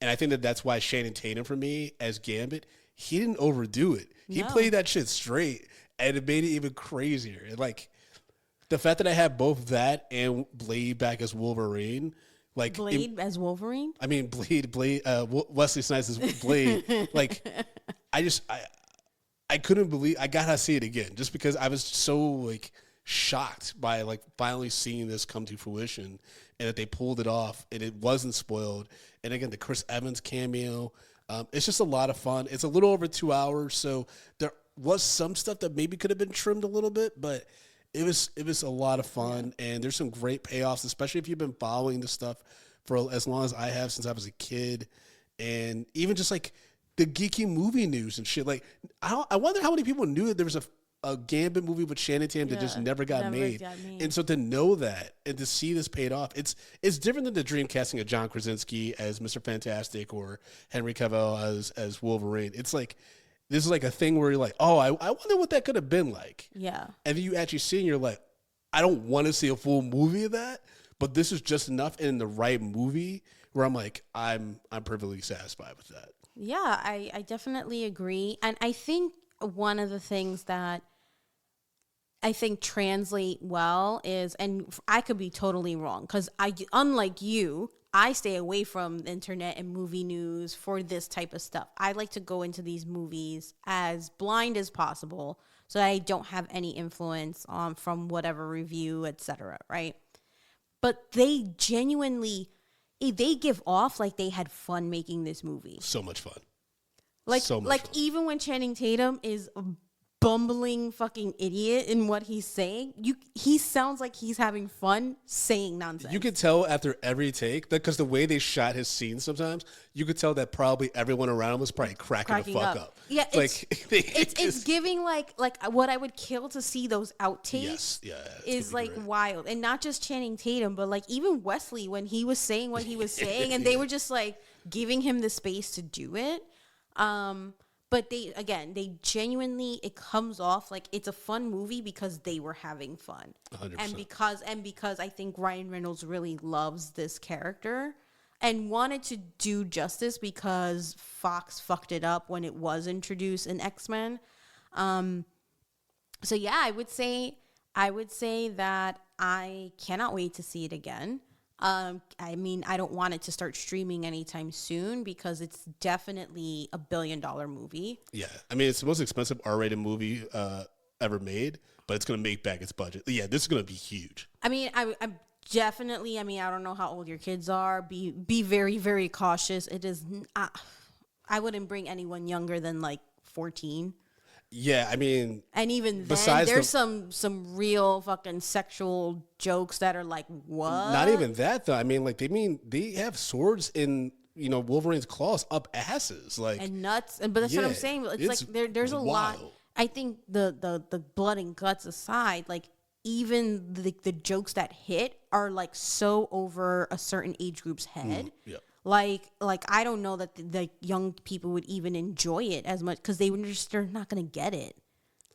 and I think that that's why Channing Tatum for me as Gambit, he didn't overdo it. He played that shit straight, and it made it even crazier. And like the fact that I have both that and Blade back as Wolverine, like
Blade as Wolverine.
I mean, Blade. Wesley Snipes as Blade. Like, I couldn't believe I gotta see it again just because I was so like shocked by like finally seeing this come to fruition. And that they pulled it off, and it wasn't spoiled. And again, the Chris Evans cameo, it's just a lot of fun. It's a little over 2 hours, so there was some stuff that maybe could have been trimmed a little bit, but it was a lot of fun. And there's some great payoffs, especially if you've been following the stuff for as long as I have since I was a kid. And even just like the geeky movie news and shit. Like, I wonder how many people knew that there was a Gambit movie with Channing Tatum that just never got made. And so to know that and to see this paid off, it's different than the dream casting of John Krasinski as Mr. Fantastic or Henry Cavill as Wolverine. It's like, this is like a thing where you're like, oh, I wonder what that could have been like.
Yeah.
And then you actually see and you're like, I don't want to see a full movie of that, but this is just enough in the right movie where I'm like, I'm perfectly satisfied with that.
Yeah, I definitely agree. And I think one of the things that I think translate well is, and I could be totally wrong, because unlike you, I stay away from the internet and movie news for this type of stuff. I like to go into these movies as blind as possible so that I don't have any influence from whatever review, etc., right? But they genuinely, they give off like they had fun making this movie.
So much fun.
Like,
so much fun.
Even when Channing Tatum is a bumbling fucking idiot in what he's saying, he sounds like he's having fun saying nonsense. You
could tell after every take, because the way they shot his scenes sometimes, you could tell that probably everyone around him was probably cracking the fuck up.
Yeah,
it's
giving like what I would kill to see those outtakes.
Yes, yeah,
is like wild. And not just Channing Tatum, but like even Wesley when he was saying what he was saying, and they were just like giving him the space to do it. But they genuinely, it comes off like it's a fun movie because they were having fun.
100%.
And because I think Ryan Reynolds really loves this character and wanted to do justice because Fox fucked it up when it was introduced in X-Men. So yeah, I would say that I cannot wait to see it again. I mean, I don't want it to start streaming anytime soon because it's definitely $1 billion movie.
Yeah. I mean, it's the most expensive R-rated movie ever made, but it's going to make back its budget. Yeah, this is going to be huge.
I mean, I'm definitely, I mean, I don't know how old your kids are. Be very, very cautious. It is, I wouldn't bring anyone younger than like 14.
Yeah, I mean,
and even then, there's some real fucking sexual jokes that are like, what?
Not even that though. I mean, like they have swords in Wolverine's claws up asses, like
and nuts. But that's what I'm saying. It's like there's a lot. I think the blood and guts aside, like even the jokes that hit are like so over a certain age group's head.
Yeah.
Like I don't know that the young people would even enjoy it as much because they're not going to get it.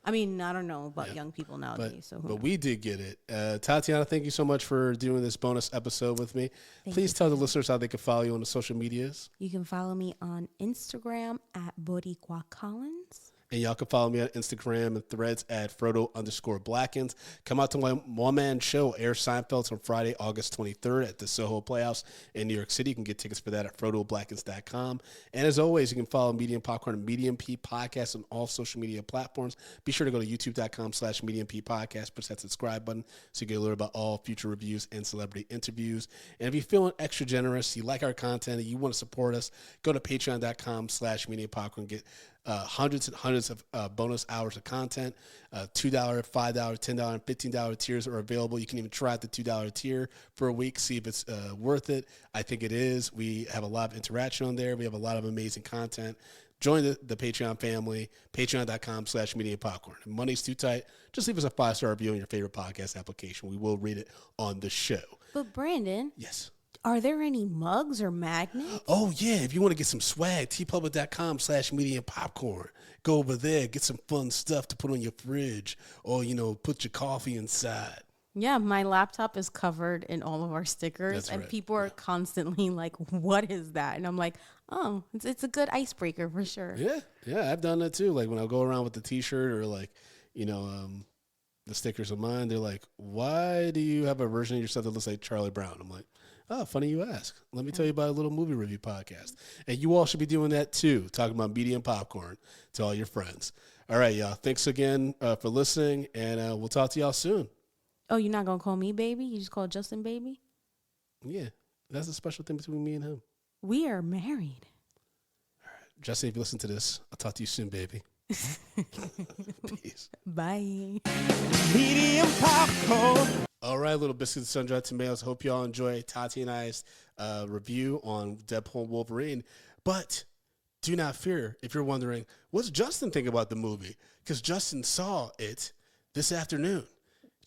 I mean, I don't know about young people nowadays. But
we did get it. Tatiana, thank you so much for doing this bonus episode with me. Please tell the listeners how they can follow you on the social medias.
You can follow me on Instagram at Boricua Collins.
And y'all can follow me on Instagram and Threads at Frodo_Blackens. Come out to my one-man show, Air Seinfeld's on Friday, August 23rd at the Soho Playhouse in New York City. You can get tickets for that at FrodoBlackens.com. And as always, you can follow Medium Popcorn and Medium P Podcast on all social media platforms. Be sure to go to YouTube.com/Medium P Podcast. Push that subscribe button so you get alerted about all future reviews and celebrity interviews. And if you're feeling extra generous, you like our content, and you want to support us, go to Patreon.com/Medium Popcorn and get hundreds and hundreds of bonus hours of content. $2, $5, $10, and $15 tiers are available. You can even try out the $2 tier for a week, see if it's worth it. I think it is. We have a lot of interaction on there. We have a lot of amazing content. Join the Patreon family, patreon.com/Medium Popcorn. If money's too tight, just leave us a 5-star review on your favorite podcast application. We will read it on the show.
But Brandon.
Yes.
Are there any mugs or magnets?
Oh, yeah. If you want to get some swag, tpublic.com/Medium Popcorn. Go over there, get some fun stuff to put on your fridge or, put your coffee inside.
Yeah, my laptop is covered in all of our stickers.
That's
and
right.
People are constantly like, what is that? And I'm like, oh, it's a good icebreaker for sure.
Yeah, I've done that too. Like when I go around with the T-shirt or like, the stickers of mine, they're like, why do you have a version of yourself that looks like Charlie Brown? I'm like, oh, funny you ask. Let me tell you about a little movie review podcast. And you all should be doing that too, talking about Medium Popcorn to all your friends. All right, y'all. Thanks again for listening, and we'll talk to y'all soon.
Oh, you're not going to call me baby? You just call Justin baby?
Yeah, that's a special thing between me and him.
We are married.
All right. Justin, if you listen to this, I'll talk to you soon, baby. Peace.
Bye.
Medium Popcorn.
All right, little biscuits, sun-dried tomatoes. Hope y'all enjoy Tati and I's review on Deadpool and Wolverine. But do not fear if you're wondering, what's Justin think about the movie? Because Justin saw it this afternoon,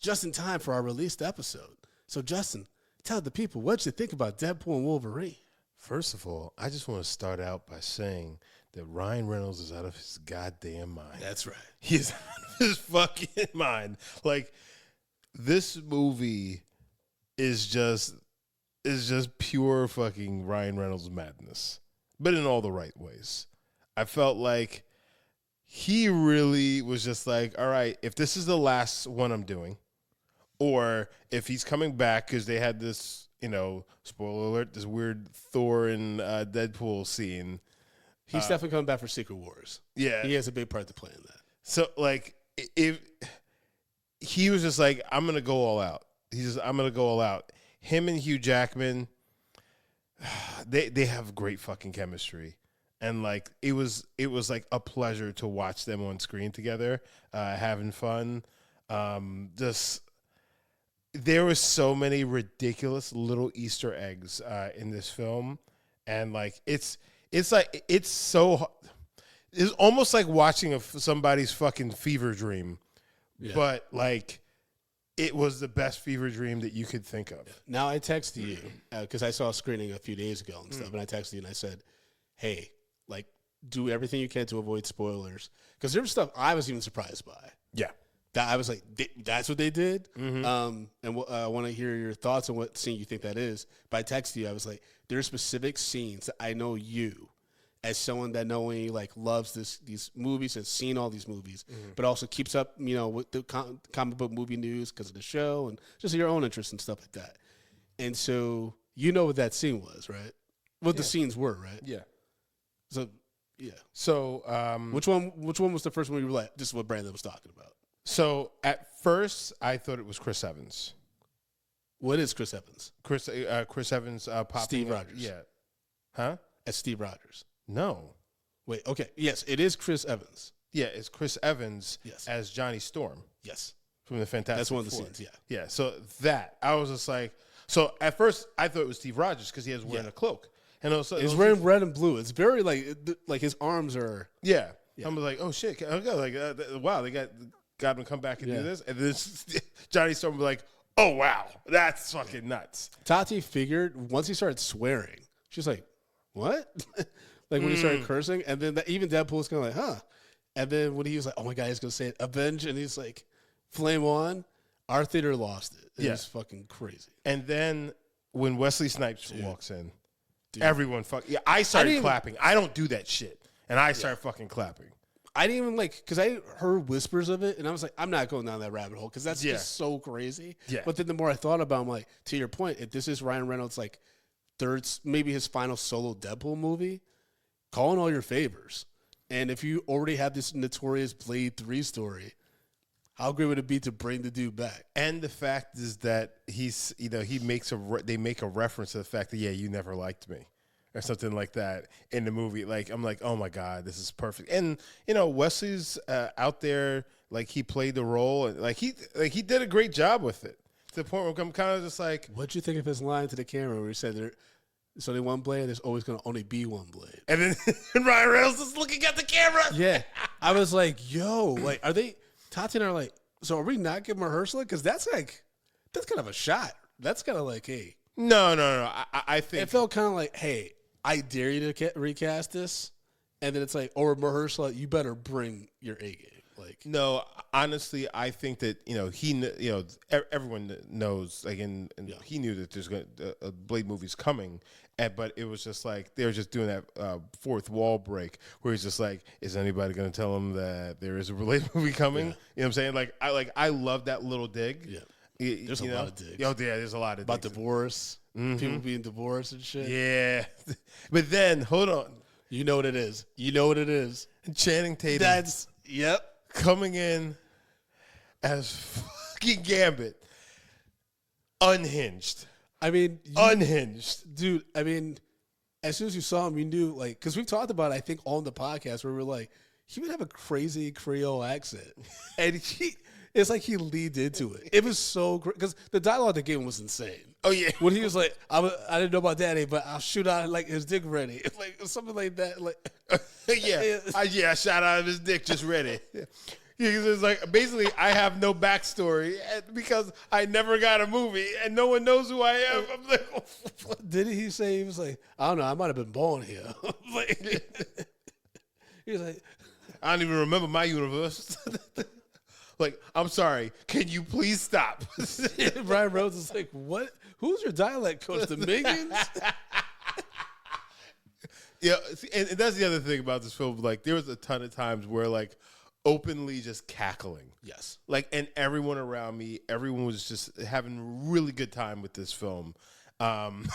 just in time for our released episode. So, Justin, tell the people, what you think about Deadpool and Wolverine?
First of all, I just want to start out by saying that Ryan Reynolds is out of his goddamn mind.
That's right.
He is out of his fucking mind. Like, this movie is just pure fucking Ryan Reynolds madness, but in all the right ways. I felt like he really was just like, all right, if this is the last one I'm doing, or if he's coming back, because they had this, spoiler alert, this weird Thor and Deadpool scene.
He's definitely coming back for Secret Wars.
Yeah.
He has a big part to play in that.
So, like, if he was just like, I'm going to go all out. I'm going to go all out. Him and Hugh Jackman, they have great fucking chemistry. And like it was like a pleasure to watch them on screen together, having fun. There was so many ridiculous little Easter eggs in this film, and like it's almost like watching somebody's fucking fever dream, but like it was the best fever dream that you could think of.
Now I texted you because I saw a screening a few days ago and stuff, and I texted you and I said, "Hey, like, do everything you can to avoid spoilers," because there was stuff I was even surprised by.
Yeah,
that I was like, "That's what they did." And I want to hear your thoughts on what scene you think that is. But I texted you, I was like, "There are specific scenes that I know you, as someone that knowing like loves these movies, has seen all these movies, but also keeps up, with the comic book movie news because of the show and just your own interests and stuff like that." And so you know what that scene was, right? What the scenes were, right?
yeah.
So yeah.
So
Which one was the first one you were like, this is what Brandon was talking about?
So at first I thought it was Chris Evans.
What is Chris Evans?
Chris Evans popping
Steve
up.
Rogers.
Yeah. Huh?
As Steve Rogers.
No.
Wait, okay. Yes, it is Chris Evans.
Yeah, it's Chris Evans
Yes.
as Johnny Storm
Yes.
from the Fantastic
That's one of the
Four.
scenes, yeah.
Yeah, so that I was just like, so at first I thought it was Steve Rogers because he was wearing a cloak. And also,
He's wearing red and blue. It's very like his arms are.
Yeah. I'm like, oh shit! Wow, they got him to come back and do this, and this Johnny Storm was like, oh wow, that's fucking nuts.
Tati figured once he started swearing, she's like, what? Like when he started cursing, and then even Deadpool was kind of like, huh? And then when he was like, oh my God, he's gonna say it, avenge, and he's like, flame on. Our theater lost it. It was fucking crazy.
And then when Wesley Snipes walks in. Everyone I started clapping. I don't do that shit. And I started fucking clapping.
I didn't even because I heard whispers of it and I was like, I'm not going down that rabbit hole because that's just so crazy. Yeah. But then the more I thought about it, I'm like, to your point, if this is Ryan Reynolds' like third, maybe his final solo Deadpool movie, call in all your favors. And if you already have this notorious Blade 3 story, how great would it be to bring the dude back?
And the fact is that he's, they make a reference to the fact that, you never liked me or something like that in the movie. Like, I'm like, oh my God, this is perfect. And, Wesley's out there, like he played the role and like he did a great job with it to the point where I'm kind of just like,
what'd you think of his line to the camera where he said there's only one blade, there's always going to only be one blade.
And then Ryan Reynolds is looking at the camera.
Yeah. I was like, yo, like, are they, Tati and I are like, so are we not giving rehearsal? Because that's kind of a shot. That's kind of like, hey.
No. I think.
It felt kind of like, hey, I dare you to recast this. And then it's like, or rehearsal, you better bring your A game. Like,
no, honestly, I think that, everyone knows, like, and he knew that there's a Blade movie's coming. But it was just like they were just doing that fourth wall break where he's just like, is anybody going to tell him that there is a Blade movie coming? You know what I'm saying? I love that little dig.
Yeah, there's a lot of digs.
Oh, yeah, there's a lot of
about
digs.
Divorce, people being divorced and shit.
Yeah, but then hold on,
you know what it is. You know what it is.
Channing Tatum. Coming in as fucking Gambit, unhinged.
I mean,
unhinged,
dude. I mean, as soon as you saw him, you knew, like, because we've talked about it, I think, on the podcast where we're like, he would have a crazy Creole accent, and It's like he leaned into it. It was so great because the dialogue they gave him was insane.
Oh yeah,
When he was like, I didn't know about daddy, but I'll shoot out like his dick ready. Like something like that. Like
I shot out of his dick just ready. He was like, basically, I have no backstory because I never got a movie and no one knows who I am. I'm like,
didn't he say he was like, I don't know, I might have been born here. Like, he was like,
I don't even remember my universe. Like, I'm sorry. Can you please stop?
Ryan Reynolds is like, what? Who's your dialect coach? The Minions?
Yeah, and that's the other thing about this film. Like, there was a ton of times where, like, openly just cackling.
Yes.
Like, and everyone around me, everyone was just having a really good time with this film. And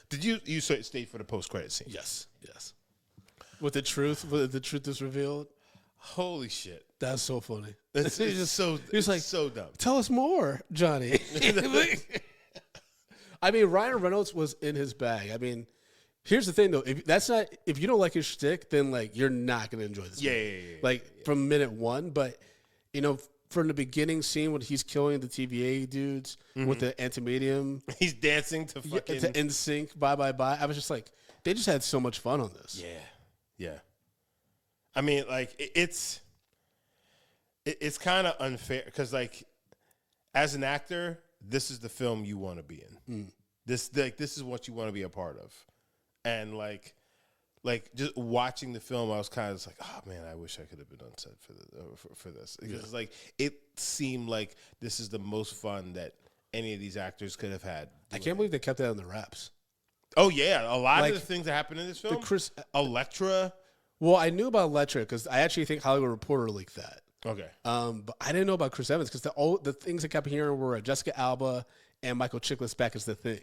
did you stayed for the post-credit scene?
Yes. Yes. With the truth is revealed.
Holy shit.
That's so funny.
It's just so,
he's like,
so dumb.
Tell us more, Johnny. I mean, Ryan Reynolds was in his bag. I mean, here's the thing though. If you don't like his shtick, then like you're not gonna enjoy this movie.
Yeah.
Like from minute one. But you know, from the beginning scene when he's killing the TVA dudes with the antimedium.
He's dancing to fucking
to NSYNC, bye bye bye. I was just like, they just had so much fun on this.
Yeah. I mean, like it's kind of unfair because, like, as an actor, this is the film you want to be in. This is what you want to be a part of, and like just watching the film, I was kind of just like, oh man, I wish I could have been on set for this because it's like it seemed like this is the most fun that any of these actors could have had.
I can't believe they kept that on the wraps.
Oh yeah, a lot
Like,
of the things that happen in this film.
Electra. Well, I knew about Electra because I actually think Hollywood Reporter leaked that.
Okay.
But I didn't know about Chris Evans because the things I kept hearing were Jessica Alba and Michael Chiklis back as the Thing.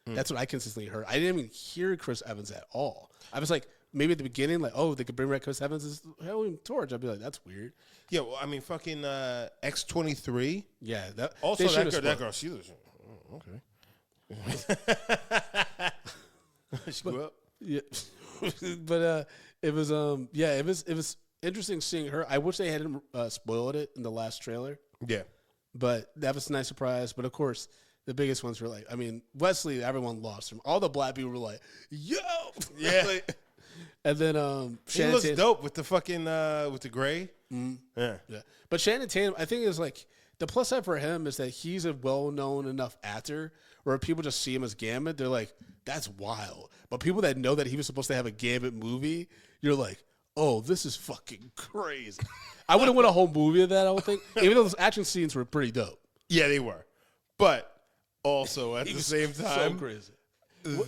That's what I consistently heard. I didn't even hear Chris Evans at all. I was like, maybe at the beginning, like, oh, they could bring back Chris Evans as Halloween Torch. I'd be like, that's weird.
Yeah, well, I mean, fucking X-23.
Yeah.
Also, that girl, she was okay. She grew up.
Yeah. But it was interesting seeing her. I wish they hadn't spoiled it in the last trailer.
Yeah.
But that was a nice surprise. But of course, the biggest ones were like, I mean, Wesley, everyone lost him. All the black people were like, yo.
Yeah.
Like, and then
he looks dope with the fucking with the gray.
Mm-hmm.
Yeah.
But Shannon Tatum, I think is like the plus side for him is that he's a well-known enough actor where people just see him as Gambit. They're like, that's wild. But people that know that he was supposed to have a Gambit movie, you're like, oh, this is fucking crazy. I wouldn't want a whole movie of that, I don't think. Even though those action scenes were pretty dope.
Yeah, they were. But also at the same time,
so crazy.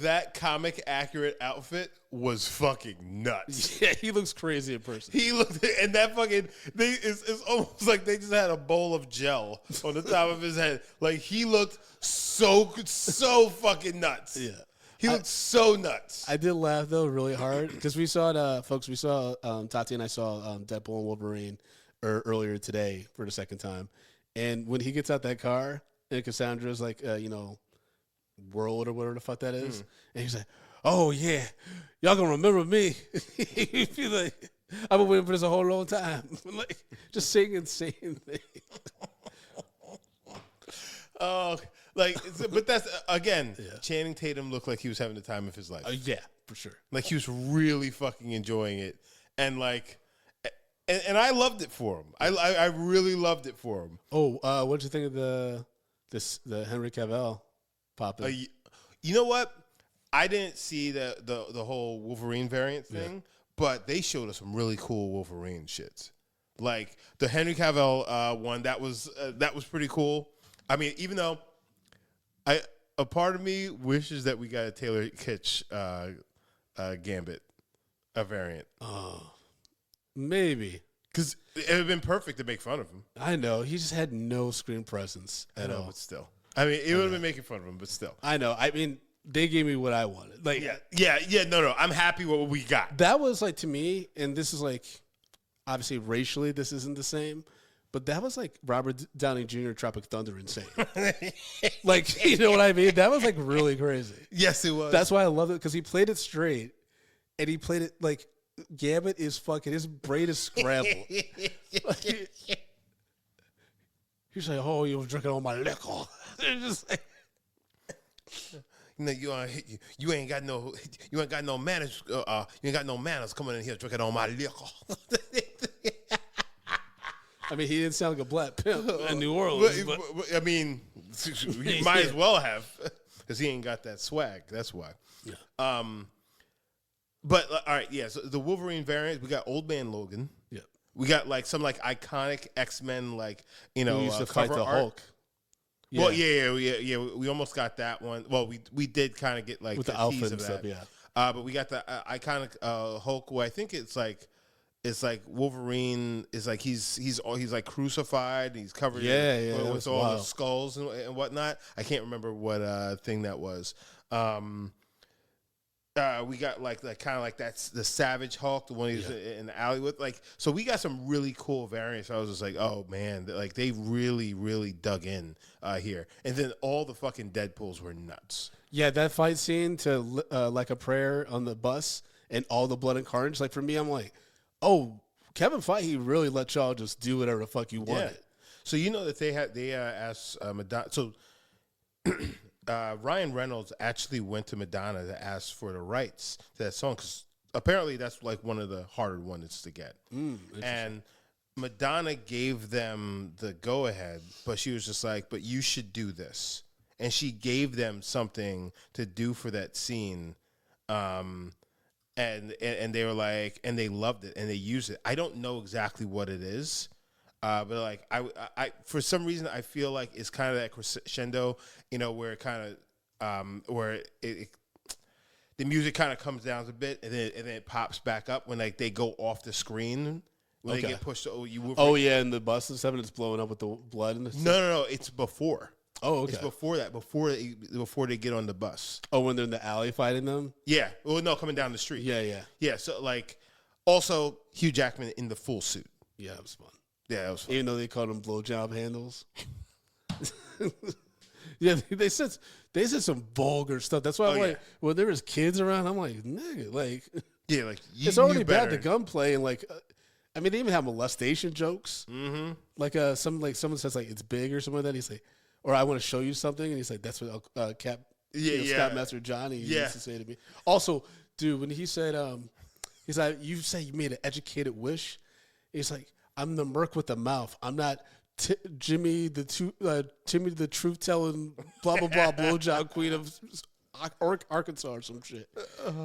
That comic accurate outfit was fucking nuts.
Yeah, he looks crazy in person.
He looked, and that fucking it's almost like they just had a bowl of gel on the top of his head. Like he looked so fucking nuts.
Yeah.
He looked so nuts.
I did laugh though really hard because we saw it, folks. We saw Tati and I saw Deadpool and Wolverine earlier today for the second time, and when he gets out that car and Cassandra's like, World or whatever the fuck that is, and he's like, "Oh yeah, y'all gonna remember me?" He's like, "I've been waiting for this a whole long time." Like just saying insane things.
Oh. But that's again. Channing Tatum looked like he was having the time of his life.
Yeah, for sure.
Like he was really fucking enjoying it, and and I loved it for him. I really loved it for him.
Oh, what'd you think of the Henry Cavill popping?
You know what? I didn't see the whole Wolverine variant thing, but they showed us some really cool Wolverine shits. Like the Henry Cavill one, that was pretty cool. I mean, even though a part of me wishes that we got a Taylor Kitsch Gambit, a variant.
Oh, maybe.
Because it would have been perfect to make fun of him.
I know. He just had no screen presence at all.
But still. I mean, it would have been making fun of him, but still.
I know. I mean, they gave me what I wanted. Like,
no. I'm happy with what we got.
That was like, to me, and this is like, obviously racially, this isn't the same, but that was like Robert Downey Jr. Tropic Thunder insane. Like, you know what I mean? That was like really crazy.
Yes, it was.
That's why I love it, because he played it straight, and he played it like, Gambit is fucking, his brain is scrambled. He's like, "Oh, you were drinking all my liquor." It's just like,
You know, you ain't got no manners. You ain't got no manners coming in here drinking all my liquor.
I mean, he didn't sound like a black pimp in New Orleans, but
I mean, he might as well have, because he ain't got that swag. That's why.
yeah.
But all right, yeah. So the Wolverine variant, we got Old Man Logan.
Yeah.
We got like some like iconic X-Men, like
Who used to fight
cover
the
art.
Hulk.
Well, yeah. We almost got that one. Well, we did kind of get like
With the
tease
outfit
of
and stuff,
that.
yeah.
But we got the iconic Hulk, who I think it's like Wolverine is like he's like crucified. He's covered with all the skulls and whatnot. I can't remember what thing that was. We got like kind of like that's the Savage Hulk, the one he's in the alley with. Like, so we got some really cool variants. I was just like, oh man, like they really dug in here. And then all the fucking Deadpools were nuts.
Yeah, that fight scene to like a prayer on the bus and all the blood and carnage. Like for me, I'm like, oh, Kevin Feige really let y'all just do whatever the fuck you wanted.
So you know that they asked Madonna. So Ryan Reynolds actually went to Madonna to ask for the rights to that song, because apparently that's like one of the harder ones to get. And Madonna gave them the go ahead, but she was just like, "But you should do this," and she gave them something to do for that scene. And they were like, and they loved it and they used it. I don't know exactly what it is. But like I for some reason I feel like it's kind of that crescendo, where it kind of where it the music kind of comes down a bit and then it pops back up when like they go off the screen when they get pushed.
Yeah, and the bus and stuff, and it's blowing up with the blood and the
No, it's before.
Oh, okay.
It's before that, before they get on the bus.
Oh, when they're in the alley fighting them.
Yeah. Well, no, coming down the street.
Yeah.
So like, also Hugh Jackman in the full suit.
Yeah, it was fun.
Yeah, that was fun.
Even though they called them blowjob handles. Yeah, they said some vulgar stuff. That's why I'm like, when there was kids around, I'm like, nigga, like,
yeah, like
it's already bad the gunplay and like, I mean, they even have molestation jokes.
Mm-hmm.
Like someone says like it's big or something like that. He's like, or I want to show you something, and he's like, that's what Scoutmaster Johnny used to say to me. Also, dude, when he said, he's like, you say you made an educated wish. He's like, I'm the merc with the mouth. I'm not Jimmy the truth telling blah blah blah blowjob queen of Arkansas or some shit.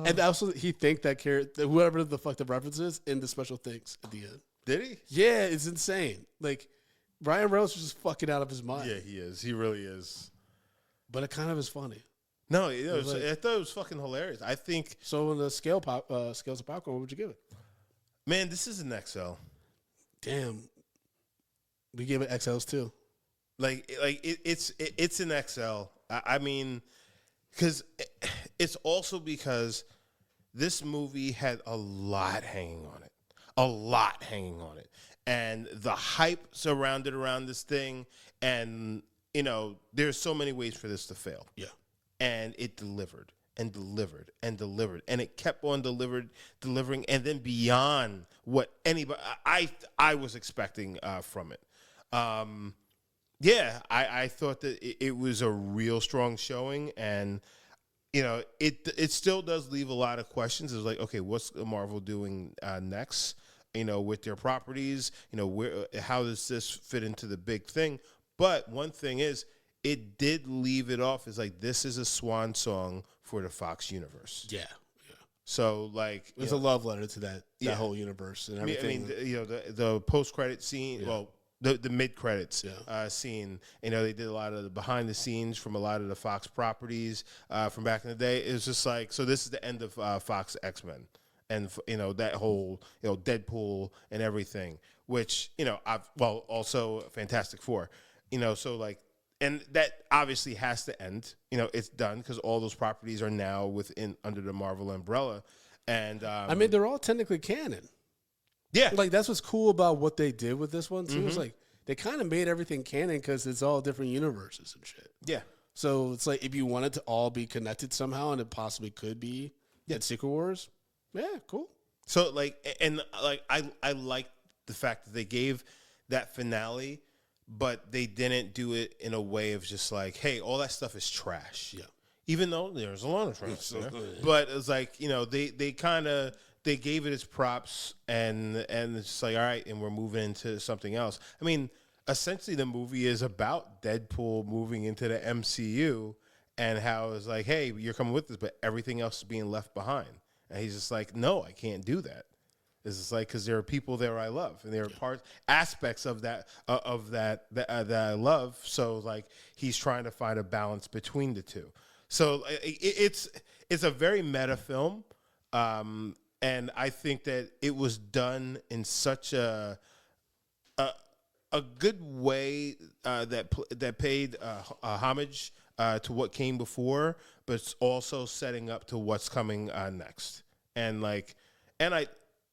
And also he thanked that character, whoever the fuck the reference is, in the special things at the end.
Did he?
Yeah, it's insane. Like Ryan Reynolds was just fucking out of his mind.
Yeah, he is. He really is.
But it kind of is funny.
No, I thought it was fucking hilarious. I think.
So in the scales of popcorn, what would you give it?
Man, this is an XL.
Damn, we gave it XLs too.
It's an XL. I mean, because it's also because this movie had a lot hanging on it, and the hype surrounded around this thing, and there's so many ways for this to fail.
Yeah,
and it delivered. And delivered and delivered, and it kept on delivering, and then beyond what anybody I was expecting from it. I thought that it was a real strong showing, and it still does leave a lot of questions. It's like, okay, what's Marvel doing next? With their properties, how does this fit into the big thing? But one thing is, it did leave it off as like, this is a swan song for the Fox universe.
Yeah.
So like,
it's a love letter to that whole universe and everything.
I mean, the post credit scene. Well, the mid credits scene. They did a lot of the behind the scenes from a lot of the Fox properties from back in the day. It was just like, so this is the end of Fox X-Men, and that whole Deadpool and everything. Which also Fantastic Four. So like. And that obviously has to end. It's done because all those properties are now under the Marvel umbrella. And
I mean, they're all technically canon.
Yeah,
like that's what's cool about what they did with this one too. Mm-hmm. It's like they kind of made everything canon because it's all different universes and shit.
Yeah.
So it's like if you want it to all be connected somehow, and it possibly could be in Secret Wars. Yeah, cool.
So like, and like I like the fact that they gave that finale but they didn't do it in a way of just like, hey, all that stuff is trash.
Yeah.
Even though there's a lot of trash there. But it's like, they kind of, they gave it its props, and it's just like, all right, and we're moving into something else. I mean, essentially the movie is about Deadpool moving into the MCU and how it's like, hey, you're coming with us, but everything else is being left behind. And he's just like, no, I can't do that. It's just like, because there are people there I love, and there are aspects of that that I love. So like, he's trying to find a balance between the two. So it's a very meta film, and I think that it was done in such a good way that paid homage to what came before, but it's also setting up to what's coming next. And like, and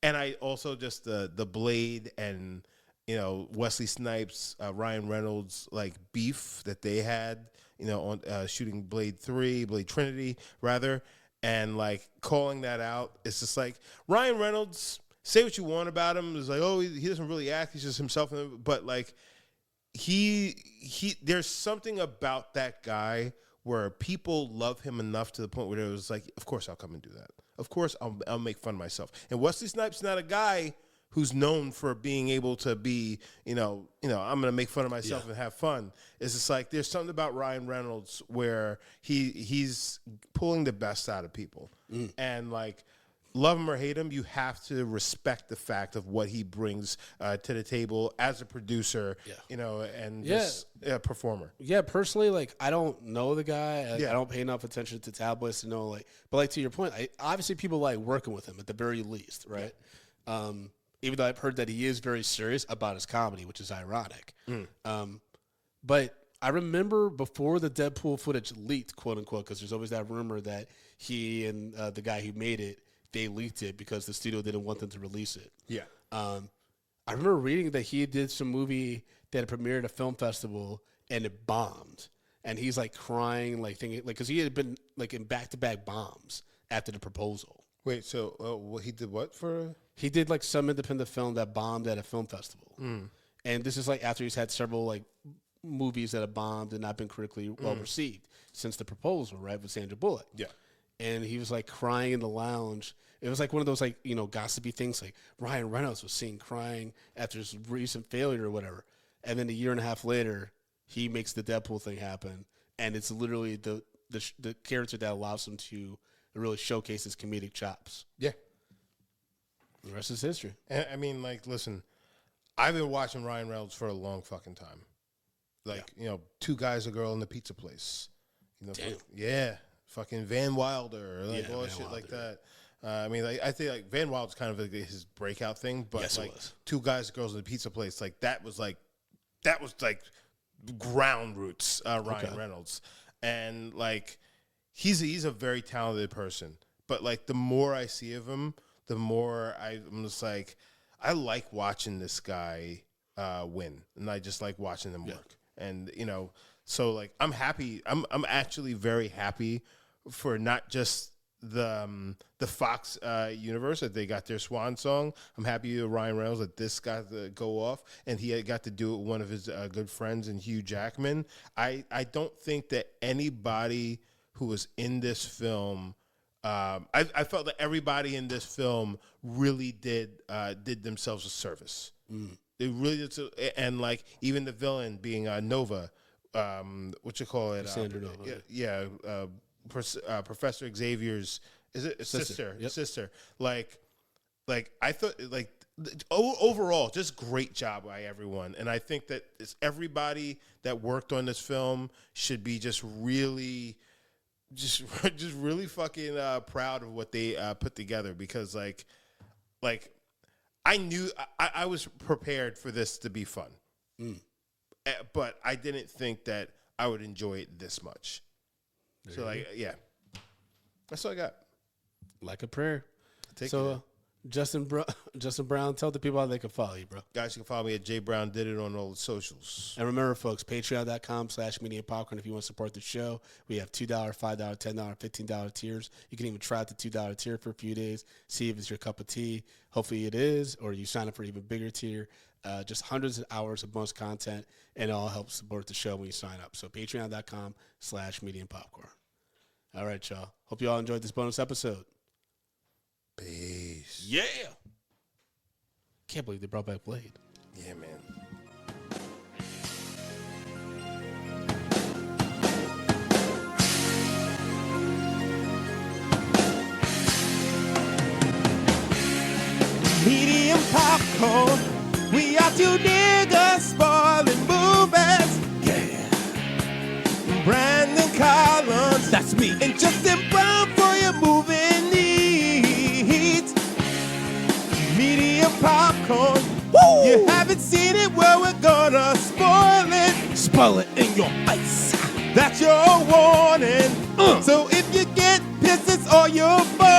I also just the Blade and Wesley Snipes, Ryan Reynolds, like beef that they had, on shooting Blade Trinity rather, and like calling that out. It's just like, Ryan Reynolds, say what you want about him. It's like, oh, he doesn't really act. He's just himself. But like, he there's something about that guy where people love him enough to the point where it was like, of course I'll come and do that. Of course I'll make fun of myself. And Wesley Snipes not a guy who's known for being able to be, I'm going to make fun of myself and have fun. It's just like, there's something about Ryan Reynolds where he's pulling the best out of people. And like, love him or hate him, you have to respect the fact of what he brings to the table as a producer, and just a performer.
Yeah, personally, like, I don't know the guy. I don't pay enough attention to tabloids to know, like, but like, to your point, obviously people like working with him at the very least, right? Yeah. Even though I've heard that he is very serious about his comedy, which is ironic. But I remember before the Deadpool footage leaked, quote unquote, because there's always that rumor that he and the guy who made it, they leaked it because the studio didn't want them to release it. Yeah. I remember reading that he did some movie that premiered at a film festival and it bombed. And he's like crying, like thinking, like, because he had been like in back-to-back bombs after the proposal.
Wait, so he did what for?
He did like some independent film that bombed at a film festival. And this is like after he's had several like movies that have bombed and not been critically well received since the proposal, right, with Sandra Bullock. Yeah. And he was like crying in the lounge. It was like one of those like, gossipy things, like Ryan Reynolds was seen crying after his recent failure or whatever. And then a year and a half later, he makes the Deadpool thing happen. And it's literally the character that allows him to really showcase his comedic chops. Yeah. The rest is history.
And I mean, like, listen, I've been watching Ryan Reynolds for a long fucking time. Like, Two Guys, a Girl in the Pizza Place.
Damn.
Yeah. Fucking Van Wilder, like all shit Wilder. Like that. I mean, like, I think like Van Wilder's kind of like his breakout thing, but like Two Guys, Girls in the Pizza Place, like that was like ground roots. Ryan Reynolds, and like he's a very talented person, but like the more I see of him, the more I'm just like, I like watching this guy win, and I just like watching them work, and so like I'm happy. I'm actually very happy for not just the Fox universe that they got their swan song. I'm happy with Ryan Reynolds that this got to go off, and he had got to do it with one of his good friends and Hugh Jackman. I don't think that anybody who was in this film, I felt that everybody in this film really did themselves a service. They really did, and like even the villain being Nova. What you call it? Nova. Professor Xavier's sister. Yep. Sister. Like I thought, like overall, just great job by everyone, and I think that it's everybody that worked on this film should be just really fucking proud of what they put together, because like I knew I was prepared for this to be fun. But I didn't think that I would enjoy it this much. So, like, yeah. That's all I got.
Like a prayer. Justin Brown, tell the people how they can follow you, bro.
Guys, you can follow me at JBrownDidIt on all the socials.
And remember, folks, patreon.com/mediapopcorn if you want to support the show. We have $2, $5, $10, $15 tiers. You can even try out the $2 tier for a few days, see if it's your cup of tea. Hopefully it is, or you sign up for an even bigger tier. just hundreds of hours of bonus content, and it all helps support the show when you sign up. So patreon.com/mediumpopcorn. All right, y'all. Hope you all enjoyed this bonus episode.
Peace.
Yeah. Can't believe they brought back Blade.
Yeah, man.
Medium popcorn. We are two niggas spoiling movies. Yeah. Brandon Collins, that's me. And Justin Brown for your movie needs. Medium popcorn. Woo! You haven't seen it, well, we're gonna spoil it. Spoil it in your face. That's your warning. So if you get pissed, it's all your fault.